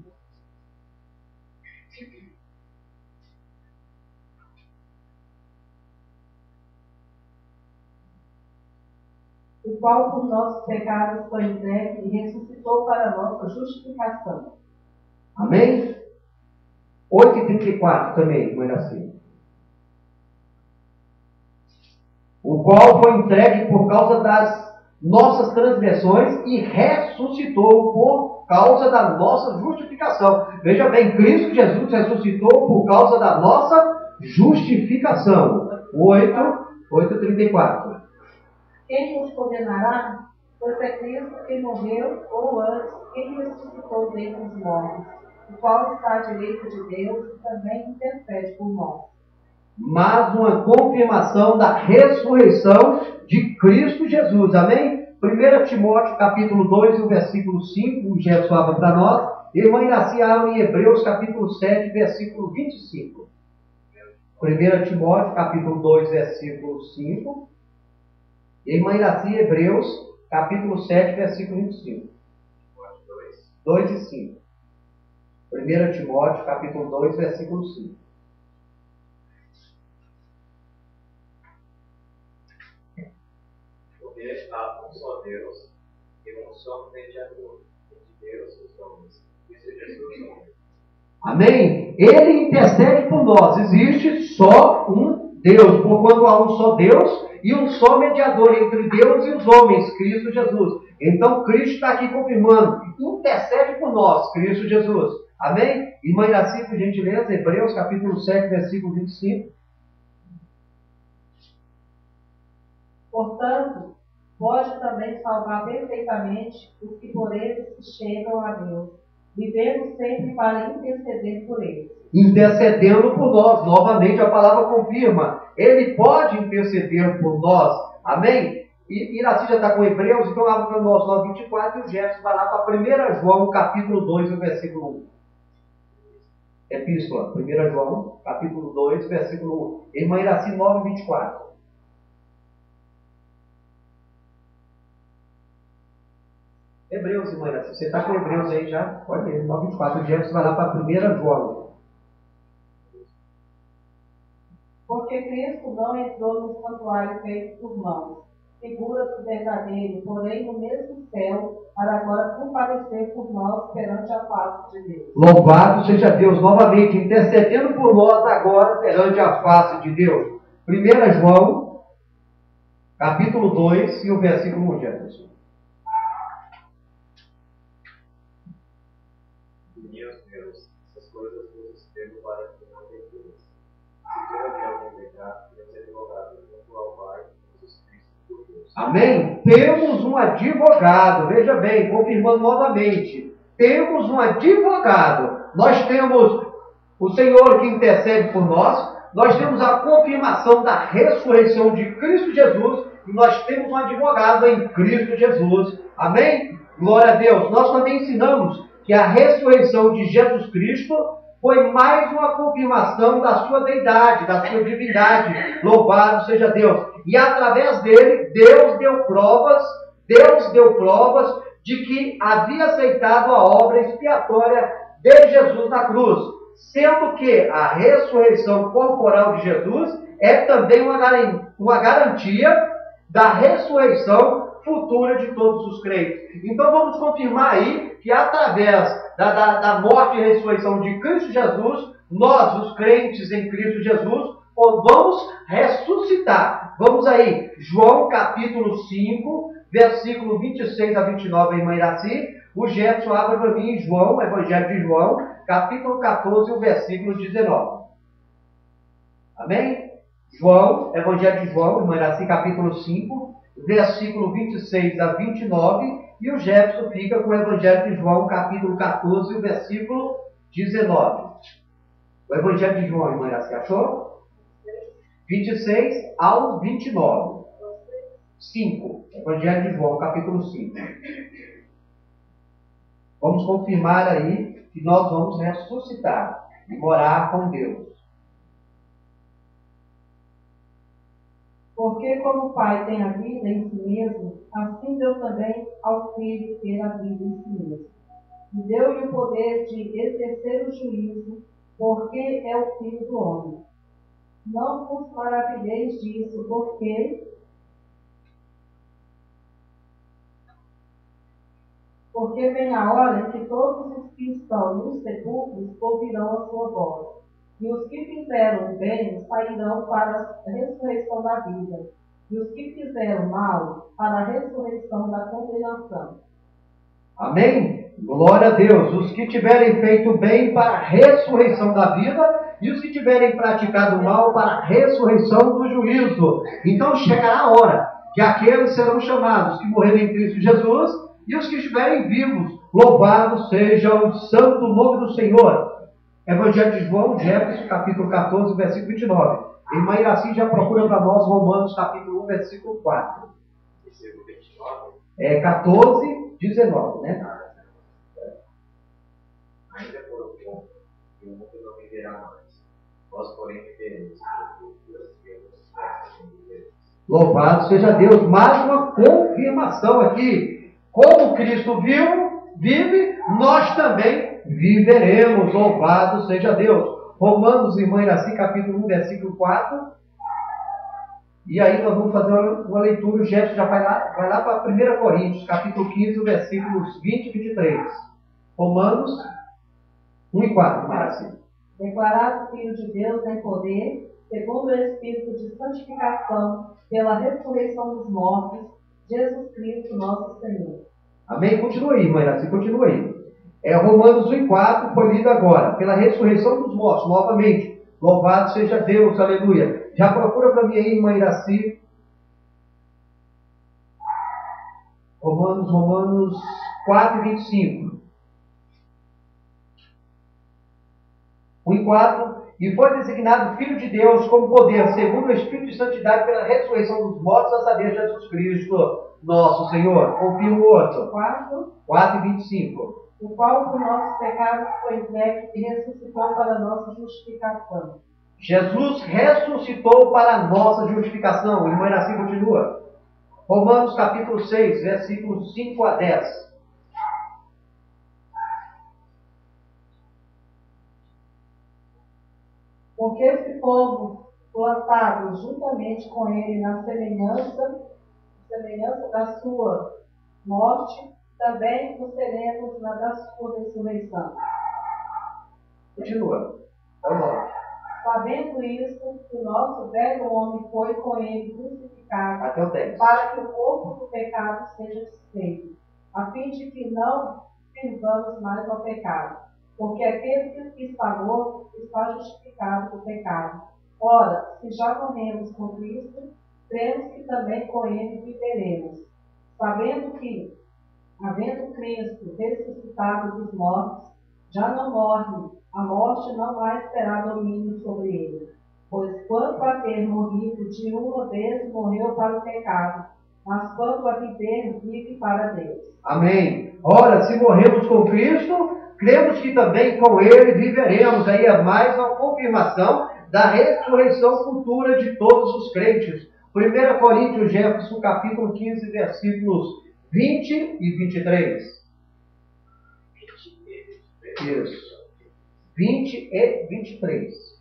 O qual por nossos pecados foi entregue e ressuscitou para nossa justificação. Amém? 8 e 34 também, irmã Iraci. O qual foi entregue por causa das nossas transgressões e ressuscitou por causa da nossa justificação. Veja bem, Cristo Jesus ressuscitou por causa da nossa justificação. 8:34. Quem nos condenará? Pois é Cristo quem morreu, ou antes, quem ressuscitou dentre os mortos, o qual está à direita de Deus e também intercede por nós. Mais uma confirmação da ressurreição de Cristo Jesus, amém? 1 Timóteo capítulo 2, o versículo 5, o Jefferson abre para nós. Irmã Iraci abre em Hebreus capítulo 7, versículo 25. 1 Timóteo capítulo 2, versículo 5. Irmã Iraci, Hebreus capítulo 7, versículo 25. 2 e 5. 1 Timóteo capítulo 2, versículo 5. Porque há um só Deus e um só mediador entre Deus e os homens, Cristo Jesus homem. Amém? Ele intercede por nós. Existe só um Deus, porquanto há um só Deus e um só mediador entre Deus e os homens, Cristo Jesus. Então Cristo está aqui confirmando, intercede por nós, Cristo Jesus. Amém? Irmã Iraci, por gentileza, Hebreus capítulo 7, versículo 25. Portanto, pode também salvar perfeitamente os que por eles se chegam a Deus, vivendo sempre para interceder por eles. Intercedendo por nós, novamente a palavra confirma, Ele pode interceder por nós, amém? E Iraci já está com Hebreus, então abre para nós 9:24 e o Jefferson vai lá para 1 João, capítulo 2, o versículo 1. Epístola, 1 João, capítulo 2, versículo 1. Irmã Iraci, 9:24. Hebreus, irmã Iraci, você está com Hebreus aí já? Pode ler, 9:24. O Jefferson vai lá para 1 João. Porque Cristo não entrou no santuário feito por mãos, figura do verdadeiro, porém no mesmo céu, para agora comparecer por nós perante a face de Deus. Louvado seja Deus, novamente, intercedendo por nós agora perante a face de Deus. 1 João, capítulo 2 e o versículo 1, Jefferson. Meus Deus, essas coisas vos escrevo para que não pequeis. Se for de algum pecado, Deus é advogado junto ao Pai, Jesus Cristo por Deus. Amém? Temos um advogado, veja bem, confirmando novamente. Temos um advogado. Nós temos o Senhor que intercede por nós, nós temos a confirmação da ressurreição de Cristo Jesus e nós temos um advogado em Cristo Jesus. Amém? Glória a Deus. Nós também ensinamos que a ressurreição de Jesus Cristo foi mais uma confirmação da sua deidade, da sua divindade. Louvado seja Deus. E através dele, Deus deu provas de que havia aceitado a obra expiatória de Jesus na cruz. Sendo que a ressurreição corporal de Jesus é também uma garantia da ressurreição futura de todos os crentes. Então vamos confirmar aí que através da morte e ressurreição de Cristo Jesus, nós, os crentes em Cristo Jesus, vamos ressuscitar. Vamos aí, João capítulo 5, versículo 26 a 29, irmã Iraci. O Jefferson abre para mim João, Evangelho de João, capítulo 14, o versículo 19. Amém? João, Evangelho de João, irmã Iraci, capítulo 5, versículo 26 a 29. E o Jefferson fica com o Evangelho de João, capítulo 14, o versículo 19. O Evangelho de João, irmã Iraci, achou? 26 ao 29. 5. Evangelho de João, capítulo 5. Vamos confirmar aí que nós vamos ressuscitar e morar com Deus. Porque como o Pai tem a vida em si mesmo, assim deu também ao Filho ter a vida em si mesmo. E deu-lhe o poder de exercer o juízo, porque é o Filho do homem. Não vos maravilheis disso, porque vem a hora em que todos os que estão nos sepulcros ouvirão a sua voz. E os que fizeram bem sairão para a ressurreição da vida, e os que fizeram mal para a ressurreição da condenação. Amém? Glória a Deus. Os que tiverem feito bem para a ressurreição da vida, e os que tiverem praticado mal para a ressurreição do juízo. Então chegará a hora que aqueles serão chamados que morreram em Cristo Jesus, e os que estiverem vivos. Louvado seja o santo nome do Senhor. Evangelho de João, Jefferson, capítulo 14, versículo 29. Irmã Iraci já procura para nós Romanos, capítulo 1, versículo 4. Versículo 29. 14, 19, né? Ainda por um pouco, e o mundo não viverá mais. Nós, porém, viveremos. Louvado seja Deus. Mais uma confirmação aqui. Como Cristo vive, nós também viveremos. Louvado seja Deus. Romanos, irmã Iraci, capítulo 1, versículo 4. E aí nós vamos fazer uma leitura. O Jefferson já vai lá para 1 Coríntios, capítulo 15, versículos 20 e 23. Romanos 1 e 4, Márcia. Declarado Filho de Deus em poder, segundo o Espírito de santificação, pela ressurreição dos mortos, Jesus Cristo, nosso Senhor. Amém? Continua aí, irmã Iraci, continua aí. Romanos 1 e 4 foi lido agora, pela ressurreição dos mortos, novamente. Louvado seja Deus, aleluia. Já procura para mim aí, irmã Iraci. Romanos 4 e 25. 1 e 4. E foi designado Filho de Deus com poder, segundo o Espírito de Santidade, pela ressurreição dos mortos, a saber, Jesus Cristo, nosso Senhor. Confirma o outro. 4 e 25. O qual por nossos pecados foi entregue e ressuscitou para a nossa justificação. Jesus ressuscitou para a nossa justificação. Irmã Iraci continua. Romanos capítulo 6, versículos 5 a 10. Porque se fomos plantados juntamente com ele na semelhança da sua morte, também o seremos na da sua ressurreição. Continua. Vamos. Sabendo isso, que o nosso velho homem foi com ele crucificado, Até o 10. para que o corpo do pecado seja desfeito, a fim de que não sirvamos mais ao pecado. Porque aquele que está morto está justificado do pecado. Ora, se já morremos com Cristo, cremos que também com ele viveremos, sabendo que, havendo Cristo ressuscitado dos mortos, já não morre, a morte não mais terá domínio sobre ele. Pois quanto a ter morrido de uma vez, morreu para o pecado, mas quanto a viver, vive para Deus. Amém. Ora, se morremos com Cristo, cremos que também com ele viveremos. Aí é mais uma confirmação da ressurreição futura de todos os crentes. 1 Coríntios, Jefferson, capítulo 15, versículos 20 e 23. Isso. 20 e 23.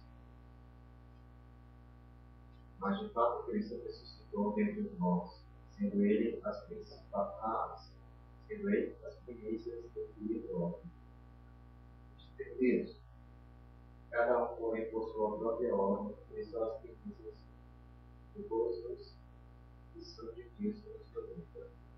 Mas de fato Cristo ressuscitou dentre os mortos, sendo ele as primícias do filho do homem. Isso. Cada um, porém, por sua própria ordem, Cristo as primícias, depois os que são de Cristo nos produtos.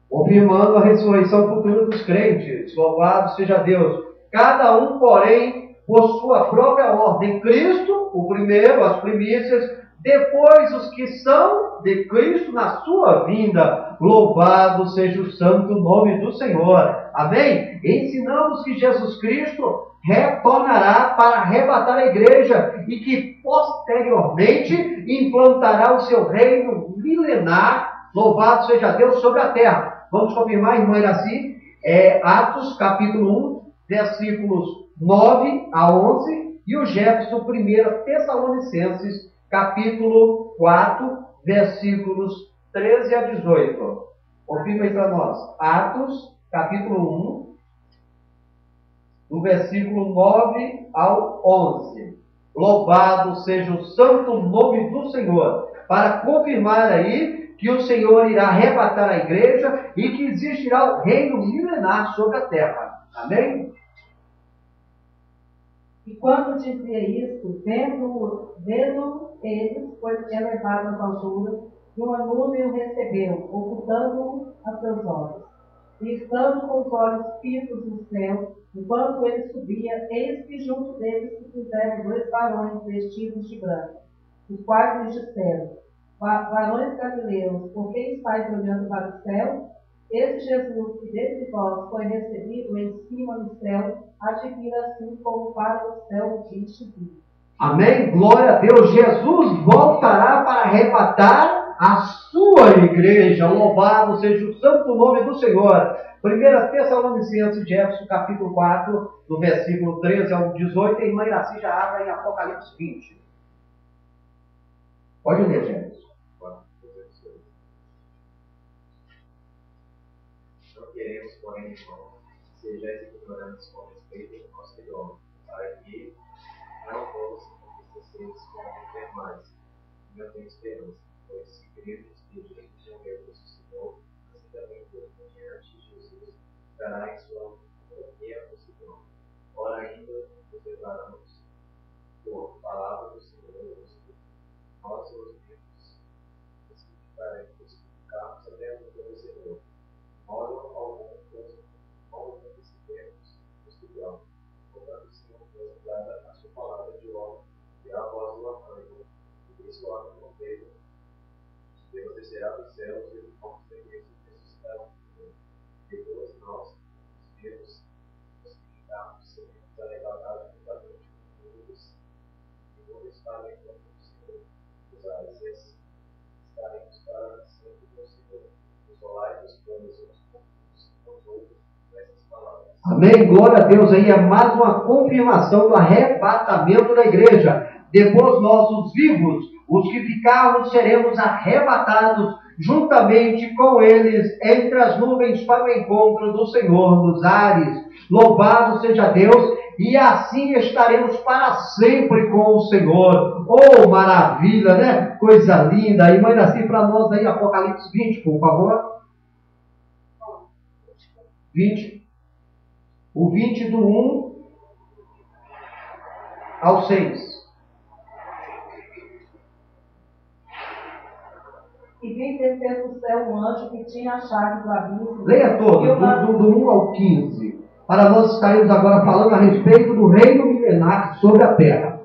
Confirmando a ressurreição futura dos crentes. Louvado seja Deus. Cada um, porém, por sua própria ordem. Cristo, o primeiro, as primícias, depois os que são de Cristo na sua vinda. Louvado seja o santo nome do Senhor. Amém? Ensinamos que Jesus Cristo retornará para arrebatar a igreja e que posteriormente implantará o seu reino milenar. Louvado seja Deus sobre a terra. Vamos confirmar, irmã Iraci? Atos capítulo 1, versículos 9 a 11, e o Jefferson, 1 Tessalonicenses, capítulo 4, versículos 13 a 18. Confirma aí para nós. Atos, capítulo 1, do versículo 9 ao 11. Louvado seja o santo nome do Senhor. Para confirmar aí que o Senhor irá arrebatar a igreja e que existirá o reino milenar sobre a terra. Amém? E quando dizia isto, vendo eles, foi elevado às alturas, e uma nuvem o recebeu, ocultando-o a seus olhos. E estando com os olhos fitos no céu, enquanto ele subia, eis que junto deles se fizeram 2 varões vestidos de branco, os quais lhes disseram: varões galileus, por que estáis olhando para o céu? Esse Jesus que dentre vós foi recebido em cima no céu, há de vir assim como para o céu viste vir. Amém? Glória a Deus. Jesus voltará para arrebatar a sua igreja. Louvado seja o santo nome do Senhor. 1 Tessalonicenses, Jefferson, capítulo 4, do versículo 13 ao 18. A irmã Iraci já abre em Apocalipse 20. Pode ler, Jefferson. Não queremos, porém, irmãos, que sejais ignorantes com respeito ao nosso Senhor, para que não vos entristeceis com os demais, e não tem esperança, pois se cremos que Jesus morreu e ressuscitou, assim também Deus, mediante Jesus, dará em sua companhia o Senhor. Ora, ainda nos declaramos por palavra do Senhor, nós os vivos, especificarmos até o vencedor. Modo algum, como recebemos, estudamos, portanto, o Senhor nos dá a sua palavra de ordem e a voz do arcanjo, e isso lá no conteúdo. Deus descerá dos céus e os povos da igreja ressuscitarão. Depois nós, os vivos, nos ficarmos, seremos arrebatados juntamente com eles, e vamos estar em conta do Senhor. Os ares estaremos para sempre com o Senhor. Isolai-vos, pois, uns com os outros, nessas palavras. Amém? Glória a Deus. Aí é mais uma confirmação do arrebatamento da igreja. Depois nós, os vivos, os que ficarmos, seremos arrebatados juntamente com eles entre as nuvens para o encontro do Senhor nos ares. Louvado seja Deus. E assim estaremos para sempre com o Senhor. Oh, maravilha, né? Coisa linda. E mãe, assim para nós aí, Apocalipse 20, por favor. 20. O 20 do 1 ao 6. E vi descer do céu um anjo que tinha a chave do abismo. Leia todo, do 1 ao 15. Para nós estaremos agora falando a respeito do reino milenar sobre a terra.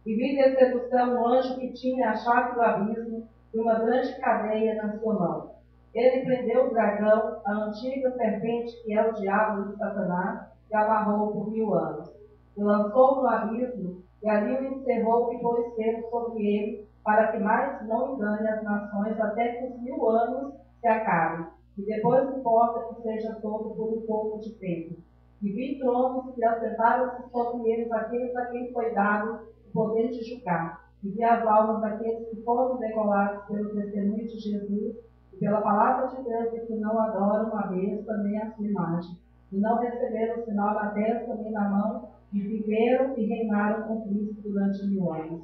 E vi descer do céu um anjo que tinha a chave do abismo e uma grande cadeia na sua mão. Ele prendeu o dragão, a antiga serpente que é o diabo e Satanás, e amarrou por 1000 anos. E lançou-o no abismo, e ali o encerrou e pôs selo sobre ele, para que mais não engane as nações até que os 1000 anos se acabem. E depois importa que seja todo por um pouco de tempo. E vi tronos e assentaram-se sobre eles aqueles a quem foi dado o poder de julgar. E vi as almas daqueles que foram degolados pelo testemunho de Jesus e pela palavra de Deus, e que não adoram a besta nem a sua imagem, e não receberam o sinal na testa nem na mão, e viveram e reinaram com Cristo durante 1000 anos.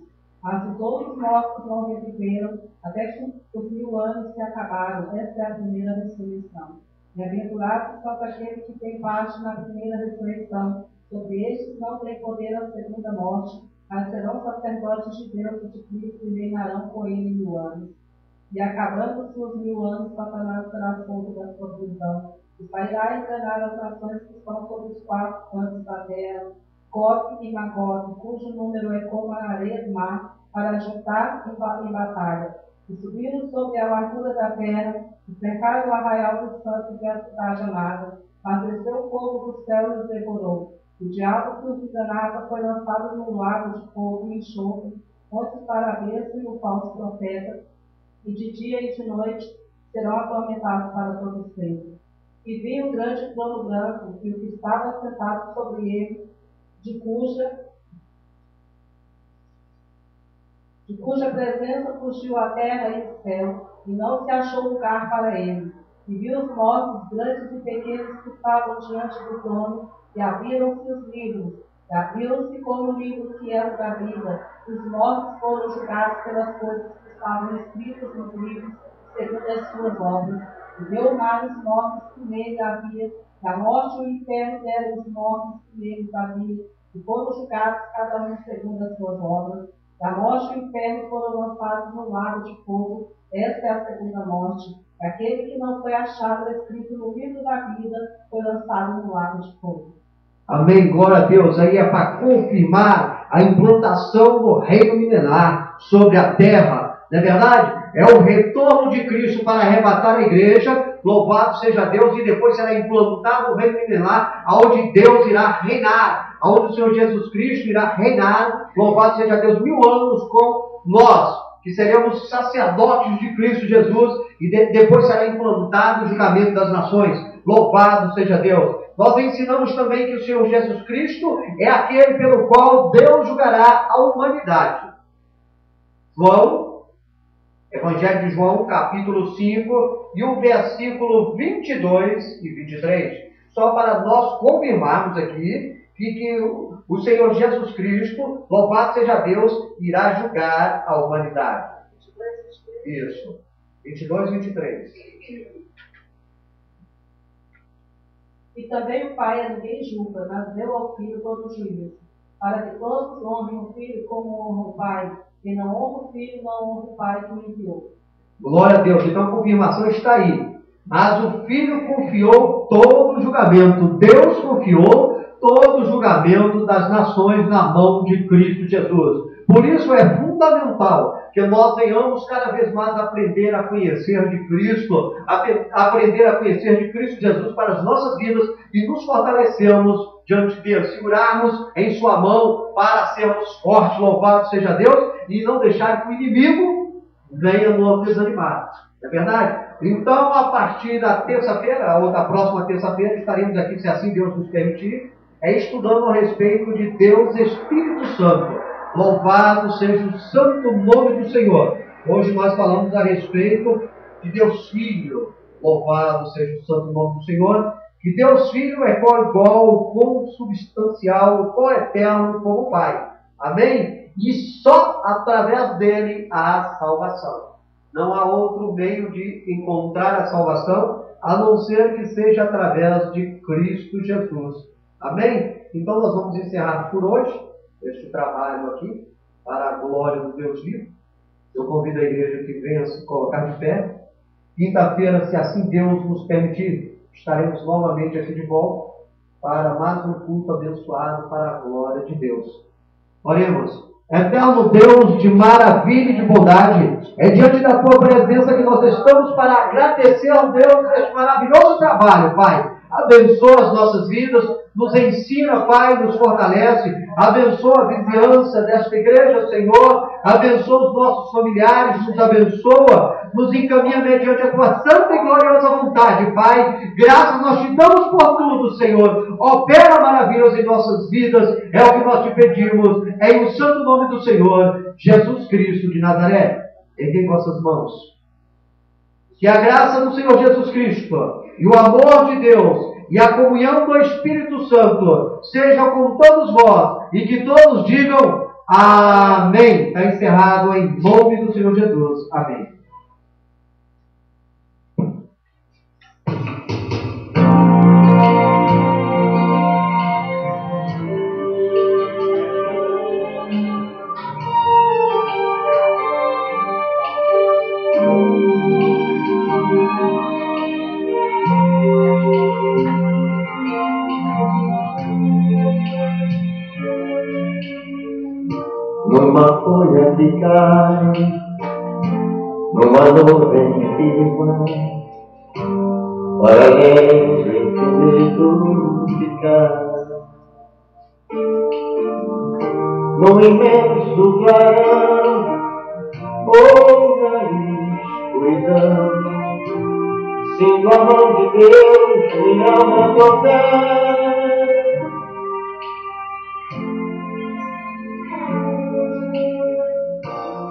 Mas os outros mortos não reviveram até que os 1000 anos se acabaram. Esta é a primeira ressurreição. Bem-aventurados são aqueles que têm parte na primeira ressurreição. Sobre estes não tem poder a segunda morte, mas serão sacerdotes de Deus e de Cristo e reinarão com ele 1000 anos. E acabando-se os 1000 anos, Satanás será solto da sua prisão e sairá enganar as nações que estão sobre os 4 cantos da terra, Gog e Magog, cujo número é como a areia do mar, para juntar em batalha. E subiram sobre a largura da terra, e cercaram o arraial dos santos e a cidade amada, mas desceu o fogo do céu e os devorou. O diabo que os enganava foi lançado no lago de fogo e enxofre, onde estará a besta e o falso profeta, e de dia e de noite serão atormentados para todo sempre. E vi um grande trono branco, e o que estava sentado sobre ele, de cuja presença fugiu a terra e o céu, e não se achou lugar para ele. E vi os mortos, grandes e pequenos, que estavam diante do trono, e abriram-se os livros, e abriu-se como o livro que é o da vida. Os mortos foram julgados pelas coisas que estavam escritas nos livros, segundo as suas obras. E deu o mar os mortos que nele havia, e a morte e o inferno deram os mortos que neles havia, e foram julgados cada um segundo as suas obras. E a morte e o inferno foram lançados no lago de fogo. Esta é a segunda morte. E aquele que não foi achado escrito no livro da vida foi lançado no lago de fogo. Amém, glória a Deus. Aí é para confirmar a implantação do reino milenar sobre a terra, não é verdade? É o retorno de Cristo para arrebatar a igreja, louvado seja Deus, e depois será implantado o reino milenar, onde Deus irá reinar, onde o Senhor Jesus Cristo irá reinar, louvado seja Deus, 1000 anos com nós, que seremos sacerdotes de Cristo Jesus, e depois será implantado o julgamento das nações, louvado seja Deus. Nós ensinamos também que o Senhor Jesus Cristo é aquele pelo qual Deus julgará a humanidade. Evangelho de João, capítulo 5, e o versículo 22 e 23. Só para nós confirmarmos aqui que o Senhor Jesus Cristo, louvado seja Deus, irá julgar a humanidade. Isso. 22 e 23. E também o Pai a ninguém julga, mas deu ao Filho todo o juízo, para que todos honrem o Filho como honram o Pai. Quem não honra o Filho, não honra o Pai que o enviou. Glória a Deus. Então a confirmação está aí. Mas o Filho confiou todo o julgamento. Deus confiou todo o julgamento das nações na mão de Cristo Jesus. Por isso é fundamental que nós venhamos cada vez mais aprender a conhecer de Cristo, aprender a conhecer de Cristo Jesus para as nossas vidas e nos fortalecermos diante dele, segurarmos em sua mão para sermos fortes, louvado seja Deus, e não deixar que o inimigo venha nos desanimar. Não é verdade? Então, a partir da terça-feira, ou da próxima terça-feira, estaremos aqui, se assim Deus nos permitir, estudando a respeito de Deus Espírito Santo. Louvado seja o santo nome do Senhor. Hoje nós falamos a respeito de Deus Filho. Louvado seja o santo nome do Senhor. Que Deus Filho é igual, consubstancial, coeterno como o Pai. Amém? E só através dele há salvação. Não há outro meio de encontrar a salvação, a não ser que seja através de Cristo Jesus. Amém? Então nós vamos encerrar por hoje este trabalho aqui, para a glória do Deus vivo. Eu convido a igreja que venha se colocar de pé. Quinta-feira, se assim Deus nos permitir, estaremos novamente aqui de volta para mais um culto abençoado para a glória de Deus. Oremos. Eterno Deus de maravilha e de bondade, é diante da Tua presença que nós estamos para agradecer ao Deus este maravilhoso trabalho, Pai. Abençoa as nossas vidas, nos ensina, Pai, nos fortalece, abençoa a vizinhança desta igreja, Senhor, abençoa os nossos familiares, nos abençoa, nos encaminha mediante a Tua santa e gloriosa vontade, Pai. Graças nós te damos por tudo, Senhor. Opera maravilhas em nossas vidas, é o que nós te pedimos, em o santo nome do Senhor, Jesus Cristo de Nazaré. Em vossas mãos. Que a graça do Senhor Jesus Cristo e o amor de Deus e a comunhão do Espírito Santo seja com todos vós e que todos digam Amém. Está encerrado em nome do Senhor Jesus. Amém. Numa folha que cai, numa nuvem que vai, para além do infinito ficar, num imenso clarão, ou na escuridão, sinto a mão de Deus, minha alma tocar.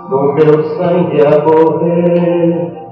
No meu sangue a correr,